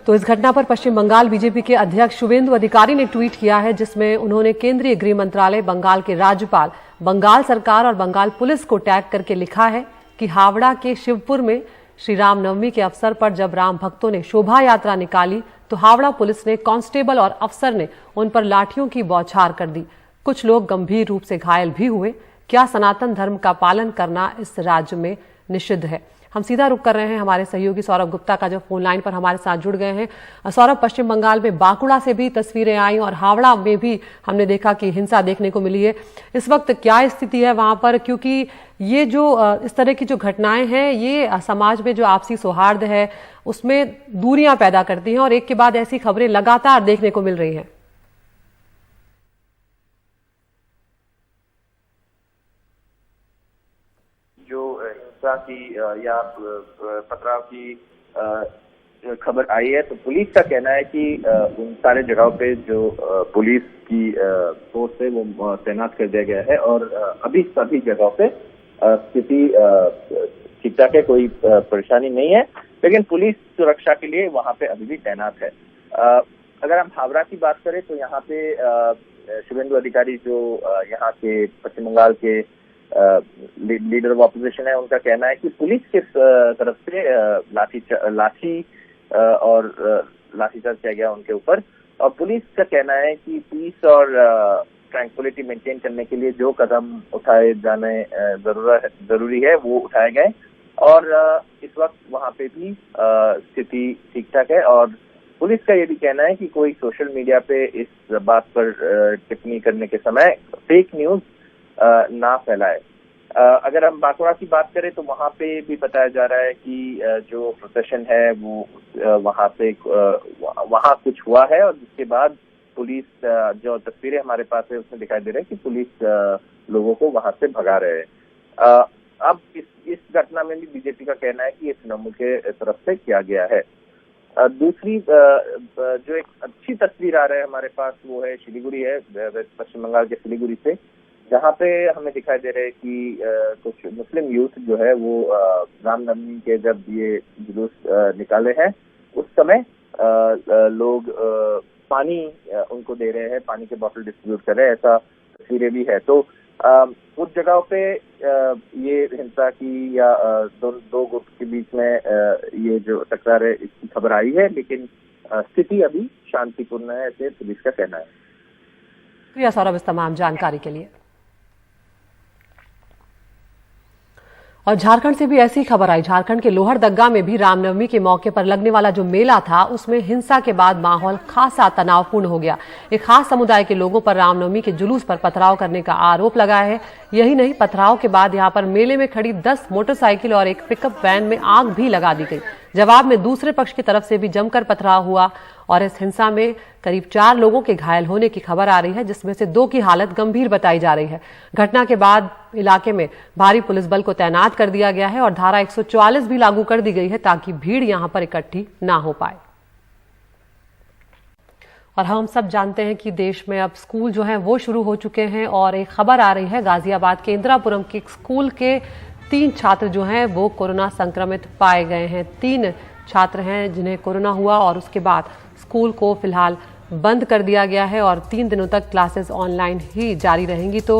तो इस घटना पर पश्चिम बंगाल बीजेपी के अध्यक्ष शुवेंदु अधिकारी ने ट्वीट किया है, जिसमें उन्होंने केंद्रीय गृह मंत्रालय, बंगाल के राज्यपाल, बंगाल सरकार और बंगाल पुलिस को टैग करके लिखा है कि हावड़ा के शिवपुर में श्री रामनवमी के अवसर पर जब राम भक्तों ने शोभा यात्रा निकाली तो हावड़ा पुलिस ने कांस्टेबल और अफसर ने उन पर लाठियों की बौछार कर दी। कुछ लोग गंभीर रूप से घायल भी हुए। क्या सनातन धर्म का पालन करना इस राज्य में निषिद्ध है? हम सीधा रुख कर रहे हैं हमारे सहयोगी सौरभ गुप्ता का, जो फोन लाइन पर हमारे साथ जुड़ गए हैं। सौरभ, पश्चिम बंगाल में बांकुड़ा से भी तस्वीरें आई और हावड़ा में भी हमने देखा कि हिंसा देखने को मिली है। इस वक्त क्या स्थिति है वहां पर, क्योंकि ये जो इस तरह की जो घटनाएं हैं ये समाज में जो आपसी सौहार्द है उसमें दूरियां पैदा करती हैं और एक के बाद ऐसी खबरें लगातार देखने को मिल रही हैं। की या पथराव की खबर आई है तो पुलिस का कहना है कि उन सारे जगहों पे जो पुलिस की फोर्स है वो तैनात कर दिया गया है और अभी सभी जगहों पे स्थिति ठीक ठाक है, कोई परेशानी नहीं है, लेकिन पुलिस सुरक्षा के लिए वहां पे अभी भी तैनात है। अगर हम हावड़ा की बात करें तो यहाँ पे शुभेंदु अधिकारी जो यहाँ के पश्चिम बंगाल के लीडर ऑफ ऑपोजिशन है, उनका कहना है कि पुलिस के तरफ से लाठीचार्ज किया गया उनके ऊपर, और पुलिस का कहना है कि पीस और ट्रैंक्विलिटी मेंटेन करने के लिए जो कदम उठाए जाने जरूरी है वो उठाए गए, और इस वक्त वहाँ पे भी स्थिति ठीक ठाक है। और पुलिस का ये भी कहना है कि कोई सोशल मीडिया पे इस बात पर टिप्पणी करने के समय फेक न्यूज ना फैलाए। अगर हम बांकुड़ा की बात करें तो वहाँ पे भी बताया जा रहा है कि जो प्रोसेशन है वो वहाँ कुछ हुआ है, और जिसके बाद पुलिस, जो तस्वीरें हमारे पास है उसमें दिखाई दे रहा है कि पुलिस लोगों को वहाँ से भगा रहे हैं। अब इस घटना में भी बीजेपी का कहना है कि ये तृणमूल के तरफ से किया गया है। दूसरी जो एक अच्छी तस्वीर आ रहा है हमारे पास वो है सिलीगुड़ी है, पश्चिम बंगाल के सिलीगुड़ी से, जहाँ पे हमें दिखाई दे रहा है कि कुछ मुस्लिम यूथ जो है वो रामनवमी के जब ये जुलूस निकाले हैं उस समय लोग पानी उनको दे रहे हैं, पानी के बोतल डिस्ट्रीब्यूट कर रहे हैं, ऐसा तस्वीरें भी है। तो उस जगहों पे ये हिंसा की या दो गुट के बीच में ये जो टकरार है इसकी खबर आई है, लेकिन स्थिति अभी शांतिपूर्ण है, ऐसे पुलिस का कहना है। शुक्रिया सौरभ इस तमाम जानकारी के लिए। और झारखंड से भी ऐसी खबर आई। झारखंड के लोहरदग्गा में भी रामनवमी के मौके पर लगने वाला जो मेला था उसमें हिंसा के बाद माहौल खासा तनावपूर्ण हो गया। एक खास समुदाय के लोगों पर रामनवमी के जुलूस पर पथराव करने का आरोप लगाया है। यही नहीं, पथराव के बाद यहां पर मेले में खड़ी 10 मोटरसाइकिल और एक पिकअप वैन में आग भी लगा दी गई। जवाब में दूसरे पक्ष की तरफ से भी जमकर पथराव हुआ और इस हिंसा में करीब 4 लोगों के घायल होने की खबर आ रही है, जिसमें से 2 की हालत गंभीर बताई जा रही है। घटना के बाद इलाके में भारी पुलिस बल को तैनात कर दिया गया है और धारा 144 भी लागू कर दी गई है ताकि भीड़ यहां पर इकट्ठी ना हो पाए। और हम सब जानते हैं कि देश में अब स्कूल जो हैं वो शुरू हो चुके हैं और एक खबर आ रही है गाजियाबाद के इंदिरापुरम के स्कूल के 3 छात्र जो हैं वो कोरोना संक्रमित पाए गए हैं। 3 छात्र हैं जिन्हें कोरोना हुआ और उसके बाद स्कूल को फिलहाल बंद कर दिया गया है और 3 दिनों तक क्लासेस ऑनलाइन ही जारी रहेंगी। तो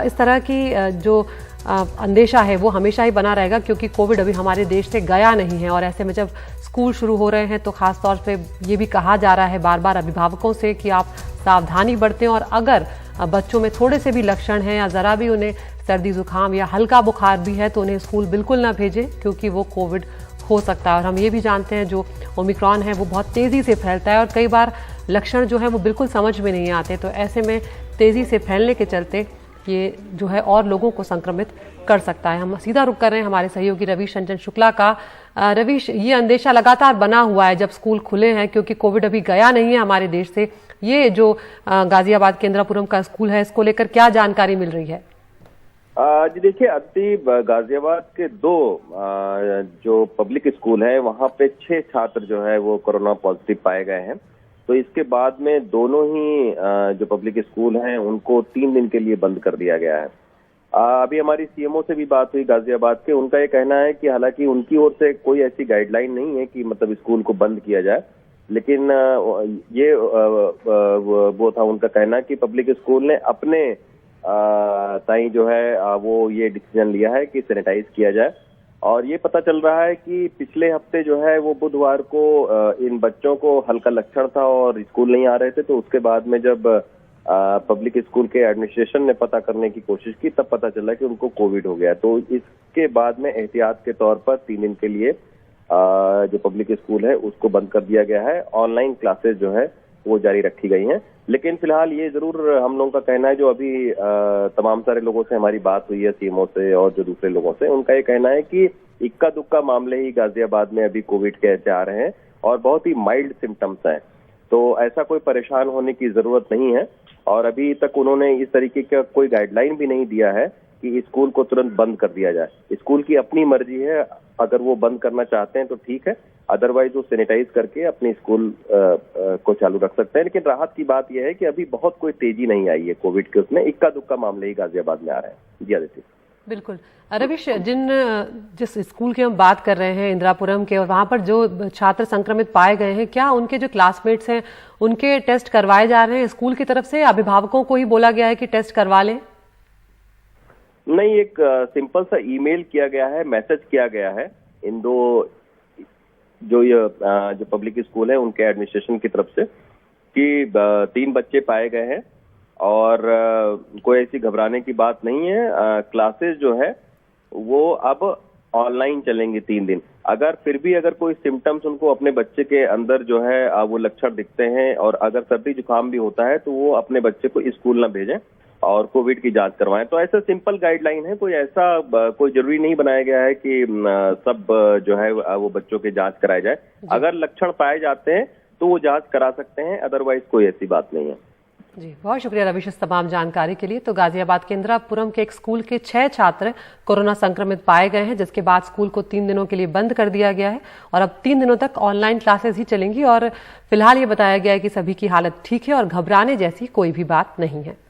इस तरह की जो अंदेशा है वो हमेशा ही बना रहेगा क्योंकि कोविड अभी हमारे देश से गया नहीं है और ऐसे में जब स्कूल शुरू हो रहे हैं तो खास तौर पे ये भी कहा जा रहा है बार बार अभिभावकों से कि आप सावधानी बरतें और अगर बच्चों में थोड़े से भी लक्षण हैं या ज़रा भी उन्हें सर्दी जुकाम या हल्का बुखार भी है तो उन्हें स्कूल बिल्कुल ना भेजें क्योंकि वो कोविड हो सकता है। और हम ये भी जानते हैं जो ओमिक्रॉन है वो बहुत तेज़ी से फैलता है और कई बार लक्षण जो है वो बिल्कुल समझ में नहीं आते, तो ऐसे में तेज़ी से फैलने के चलते ये जो है और लोगों को संक्रमित कर सकता है। हम सीधा रुक कर रहे हैं हमारे सहयोगी रवीश रंजन शुक्ला का। रवीश, ये अंदेशा लगातार बना हुआ है जब स्कूल खुले हैं क्योंकि कोविड अभी गया नहीं है हमारे देश से। ये जो गाजियाबाद के इंदिरापुरम का स्कूल है इसको लेकर क्या जानकारी मिल रही है? जी देखिए, अभी गाजियाबाद के 2 जो पब्लिक स्कूल है वहाँ पे 6 छात्र जो है वो कोरोना पॉजिटिव पाए गए हैं। तो इसके बाद में दोनों ही जो पब्लिक स्कूल हैं उनको 3 दिन के लिए बंद कर दिया गया है। अभी हमारी सीएमओ से भी बात हुई गाजियाबाद के, उनका ये कहना है कि हालांकि उनकी ओर से कोई ऐसी गाइडलाइन नहीं है कि मतलब स्कूल को बंद किया जाए, लेकिन ये वो था उनका कहना कि पब्लिक स्कूल ने अपने ताई जो है वो ये डिसीजन लिया है कि सैनिटाइज किया जाए। और ये पता चल रहा है कि पिछले हफ्ते जो है वो बुधवार को इन बच्चों को हल्का लक्षण था और स्कूल नहीं आ रहे थे, तो उसके बाद में जब पब्लिक स्कूल के एडमिनिस्ट्रेशन ने पता करने की कोशिश की तब पता चला कि उनको कोविड हो गया। तो इसके बाद में एहतियात के तौर पर 3 दिन के लिए जो पब्लिक स्कूल है उसको बंद कर दिया गया है। ऑनलाइन क्लासेस जो है वो जारी रखी गई हैं, लेकिन फिलहाल ये जरूर हम लोगों का कहना है, जो अभी तमाम सारे लोगों से हमारी बात हुई है सीएमओ से और जो दूसरे लोगों से, उनका ये कहना है कि इक्का दुक्का मामले ही गाजियाबाद में अभी कोविड के ऐसे आ रहे हैं और बहुत ही माइल्ड सिम्टम्स हैं, तो ऐसा कोई परेशान होने की जरूरत नहीं है। और अभी तक उन्होंने इस तरीके का कोई गाइडलाइन भी नहीं दिया है कि स्कूल को तुरंत बंद कर दिया जाए। स्कूल की अपनी मर्जी है, अगर वो बंद करना चाहते हैं तो ठीक है, अदरवाइज वो सैनिटाइज करके अपने स्कूल को चालू रख सकते हैं। लेकिन राहत की बात यह है कि अभी बहुत कोई तेजी नहीं आई है कोविड के, उसमें इक्का दुक्का मामले ही गाजियाबाद में आ रहे हैं। जी आदित्य। बिल्कुल। रविश, जिस स्कूल की हम बात कर रहे हैं इंदिरापुरम के, और वहां पर जो छात्र संक्रमित पाए गए हैं, क्या उनके जो क्लासमेट्स हैं उनके टेस्ट करवाए जा रहे हैं स्कूल की तरफ से? अभिभावकों को ही बोला गया है कि टेस्ट करवा लें? नहीं, एक सिंपल सा ईमेल किया गया है, मैसेज किया गया है इन दो जो पब्लिक स्कूल है उनके एडमिनिस्ट्रेशन की तरफ से कि 3 बच्चे पाए गए हैं और कोई ऐसी घबराने की बात नहीं है। क्लासेस जो है वो अब ऑनलाइन चलेंगे 3 दिन। अगर फिर भी अगर कोई सिम्टम्स उनको अपने बच्चे के अंदर जो है वो लक्षण दिखते हैं और अगर सर्दी जुकाम भी होता है तो वो अपने बच्चे को स्कूल ना भेजें और कोविड की जांच करवाएं। तो ऐसा सिंपल गाइडलाइन है, कोई जरूरी नहीं बनाया गया है कि सब जो है वो बच्चों की जांच कराई जाए। अगर लक्षण पाए जाते हैं तो वो जांच करा सकते हैं, अदरवाइज कोई ऐसी बात नहीं है। जी, बहुत शुक्रिया रविश इस तमाम जानकारी के लिए। तो गाजियाबाद के इंदिरापुरम के एक स्कूल के 6 छात्र कोरोना संक्रमित पाए गए हैं, जिसके बाद स्कूल को 3 दिनों के लिए बंद कर दिया गया है और अब 3 दिनों तक ऑनलाइन क्लासेस ही चलेंगी। और फिलहाल ये बताया गया है कि सभी की हालत ठीक है और घबराने जैसी कोई भी बात नहीं है।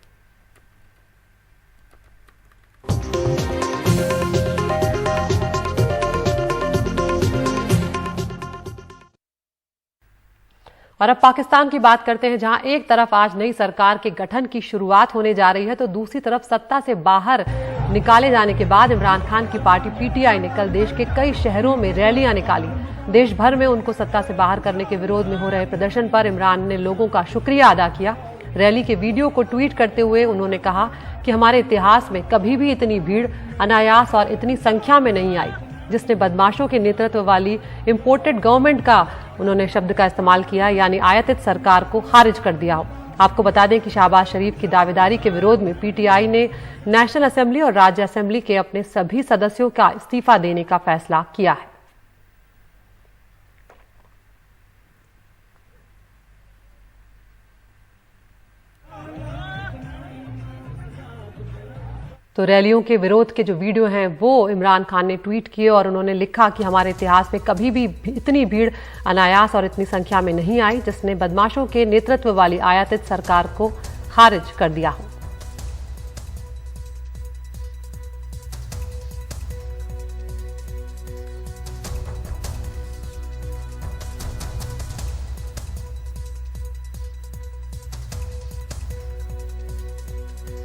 और अब पाकिस्तान की बात करते हैं, जहां एक तरफ आज नई सरकार के गठन की शुरुआत होने जा रही है तो दूसरी तरफ सत्ता से बाहर निकाले जाने के बाद इमरान खान की पार्टी पीटीआई ने कल देश के कई शहरों में रैलियां निकाली। देश भर में उनको सत्ता से बाहर करने के विरोध में हो रहे प्रदर्शन पर इमरान ने लोगों का शुक्रिया अदा किया। रैली के वीडियो को ट्वीट करते हुए उन्होंने कहा कि हमारे इतिहास में कभी भी इतनी भीड़ अनायास और इतनी संख्या में नहीं आई, जिसने बदमाशों के नेतृत्व वाली इंपोर्टेड गवर्नमेंट का उन्होंने शब्द का इस्तेमाल किया, यानी आयातित सरकार को खारिज कर दिया हो। आपको बता दें कि शहबाज शरीफ की दावेदारी के विरोध में पीटीआई ने नेशनल असेंबली और राज्य असेंबली के अपने सभी सदस्यों का इस्तीफा देने का फैसला किया है। तो रैलियों के विरोध के जो वीडियो हैं वो इमरान खान ने ट्वीट किए और उन्होंने लिखा कि हमारे इतिहास में कभी भी इतनी भीड़ अनायास और इतनी संख्या में नहीं आई, जिसने बदमाशों के नेतृत्व वाली आयातित सरकार को खारिज कर दिया हो।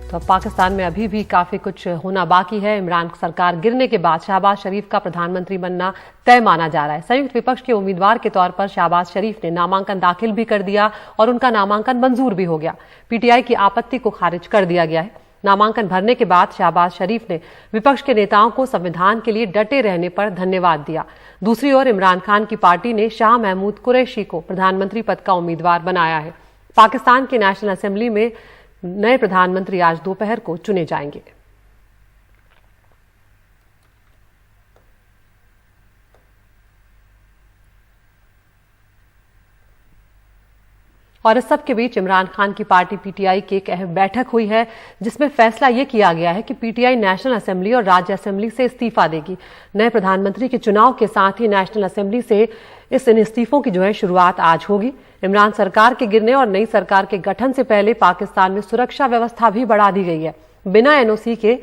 तो पाकिस्तान में अभी भी काफी कुछ होना बाकी है। इमरान सरकार गिरने के बाद शहबाज शरीफ का प्रधानमंत्री बनना तय माना जा रहा है। संयुक्त विपक्ष के उम्मीदवार के तौर पर शहबाज शरीफ ने नामांकन दाखिल भी कर दिया और उनका नामांकन मंजूर भी हो गया। पीटीआई की आपत्ति को खारिज कर दिया गया है। नामांकन भरने के बाद शहबाज शरीफ ने विपक्ष के नेताओं को संविधान के लिए डटे रहने पर धन्यवाद दिया। दूसरी ओर इमरान खान की पार्टी ने शाह महमूद कुरैशी को प्रधानमंत्री पद का उम्मीदवार बनाया है। पाकिस्तान की नेशनल असेंबली में नए प्रधानमंत्री आज दोपहर को चुने जाएंगे। और इस सब के बीच इमरान खान की पार्टी पीटीआई की एक अहम बैठक हुई है, जिसमें फैसला यह किया गया है कि पीटीआई नेशनल असेंबली और राज्य असेंबली से इस्तीफा देगी। नए प्रधानमंत्री के चुनाव के साथ ही नेशनल असेंबली से इन इस्तीफों की शुरुआत आज होगी। इमरान सरकार के गिरने और नई सरकार के गठन से पहले पाकिस्तान में सुरक्षा व्यवस्था भी बढ़ा दी गई है। बिना एनओसी के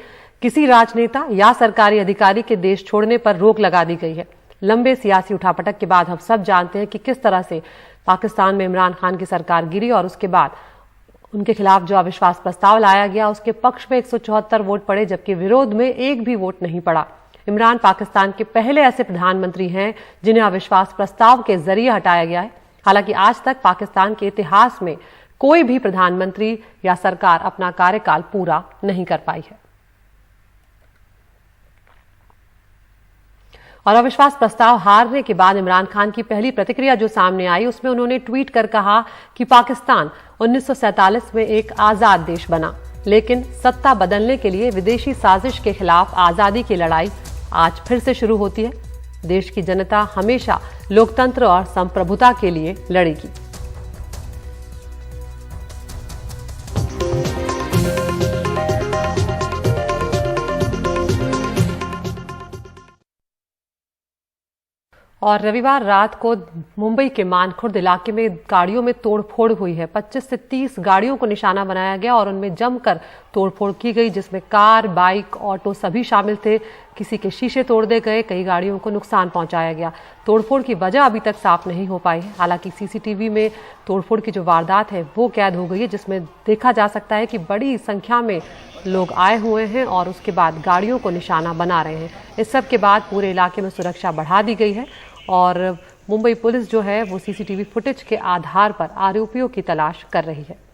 किसी राजनेता या सरकारी अधिकारी के देश छोड़ने पर रोक लगा दी गई है। लंबे सियासी उठापटक के बाद हम सब जानते हैं कि किस तरह से पाकिस्तान में इमरान खान की सरकार गिरी और उसके बाद उनके खिलाफ जो अविश्वास प्रस्ताव लाया गया उसके पक्ष में 174 वोट पड़े, जबकि विरोध में एक भी वोट नहीं पड़ा। इमरान पाकिस्तान के पहले ऐसे प्रधानमंत्री हैं जिन्हें अविश्वास प्रस्ताव के जरिए हटाया गया है। हालांकि आज तक पाकिस्तान के इतिहास में कोई भी प्रधानमंत्री या सरकार अपना कार्यकाल पूरा नहीं कर पाई है। और अविश्वास प्रस्ताव हारने के बाद इमरान खान की पहली प्रतिक्रिया जो सामने आई उसमें उन्होंने ट्वीट कर कहा कि पाकिस्तान 1947 में एक आजाद देश बना, लेकिन सत्ता बदलने के लिए विदेशी साजिश के खिलाफ आजादी की लड़ाई आज फिर से शुरू होती है। देश की जनता हमेशा लोकतंत्र और संप्रभुता के लिए लड़ेगी। और रविवार रात को मुंबई के मानखुर्द इलाके में गाड़ियों में तोड़फोड़ हुई है। 25 से 30 गाड़ियों को निशाना बनाया गया और उनमें जमकर तोड़फोड़ की गई, जिसमें कार, बाइक, ऑटो सभी शामिल थे। किसी के शीशे तोड़ दिए गए, कई गाड़ियों को नुकसान पहुंचाया गया। तोड़फोड़ की वजह अभी तक साफ नहीं हो पाई है। हालांकि सीसीटीवी में तोड़फोड़ की जो वारदात है वो कैद हो गई है, जिसमें देखा जा सकता है कि बड़ी संख्या में लोग आए हुए हैं और उसके बाद गाड़ियों को निशाना बना रहे हैं। इस सब के बाद पूरे इलाके में सुरक्षा बढ़ा दी गई है और मुंबई पुलिस जो है वो सीसीटीवी फुटेज के आधार पर आरोपियों की तलाश कर रही है।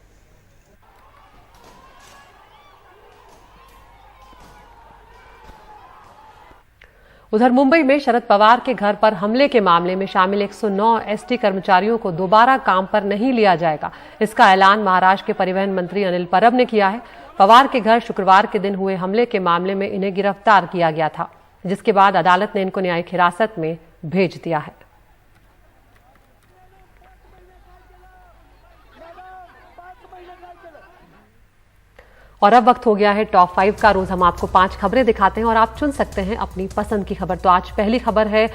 उधर मुंबई में शरद पवार के घर पर हमले के मामले में शामिल 109 एसटी कर्मचारियों को दोबारा काम पर नहीं लिया जाएगा। इसका ऐलान महाराष्ट्र के परिवहन मंत्री अनिल परब ने किया है। पवार के घर शुक्रवार के दिन हुए हमले के मामले में इन्हें गिरफ्तार किया गया था, जिसके बाद अदालत ने इनको न्यायिक हिरासत में भेज दिया है। और अब वक्त हो गया है टॉप 5 का। रोज हम आपको 5 खबरें दिखाते हैं और आप चुन सकते हैं अपनी पसंद की खबर। तो आज पहली खबर है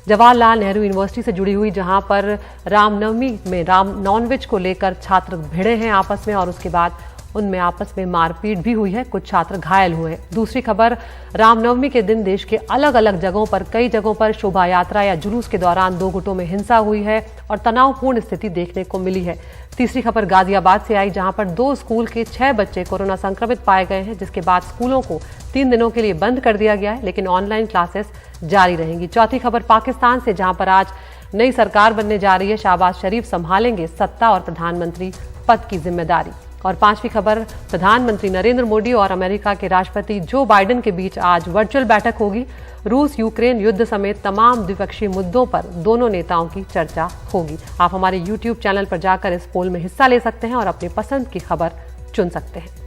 जवाहरलाल नेहरू यूनिवर्सिटी से जुड़ी हुई, जहां पर रामनवमी में नॉनवेज को लेकर छात्र भिड़े हैं आपस में और उसके बाद उनमें आपस में मारपीट भी हुई है, कुछ छात्र घायल हुए हैं। दूसरी खबर, रामनवमी के दिन देश के अलग अलग जगहों पर कई जगहों पर शोभा यात्रा या जुलूस के दौरान 2 गुटों में हिंसा हुई है और तनावपूर्ण स्थिति देखने को मिली है। तीसरी खबर गाजियाबाद से आई, जहां पर 2 स्कूल के 6 बच्चे कोरोना संक्रमित पाए गए हैं, जिसके बाद स्कूलों को 3 दिनों के लिए बंद कर दिया गया है, लेकिन ऑनलाइन क्लासेस जारी रहेंगी। चौथी खबर पाकिस्तान से, जहां पर आज नई सरकार बनने जा रही है। शहबाज शरीफ संभालेंगे सत्ता और प्रधानमंत्री पद की जिम्मेदारी। और 5वीं खबर, प्रधानमंत्री नरेंद्र मोदी और अमेरिका के राष्ट्रपति जो बाइडेन के बीच आज वर्चुअल बैठक होगी। रूस यूक्रेन युद्ध समेत तमाम द्विपक्षीय मुद्दों पर दोनों नेताओं की चर्चा होगी। आप हमारे YouTube चैनल पर जाकर इस पोल में हिस्सा ले सकते हैं और अपनी पसंद की खबर चुन सकते हैं।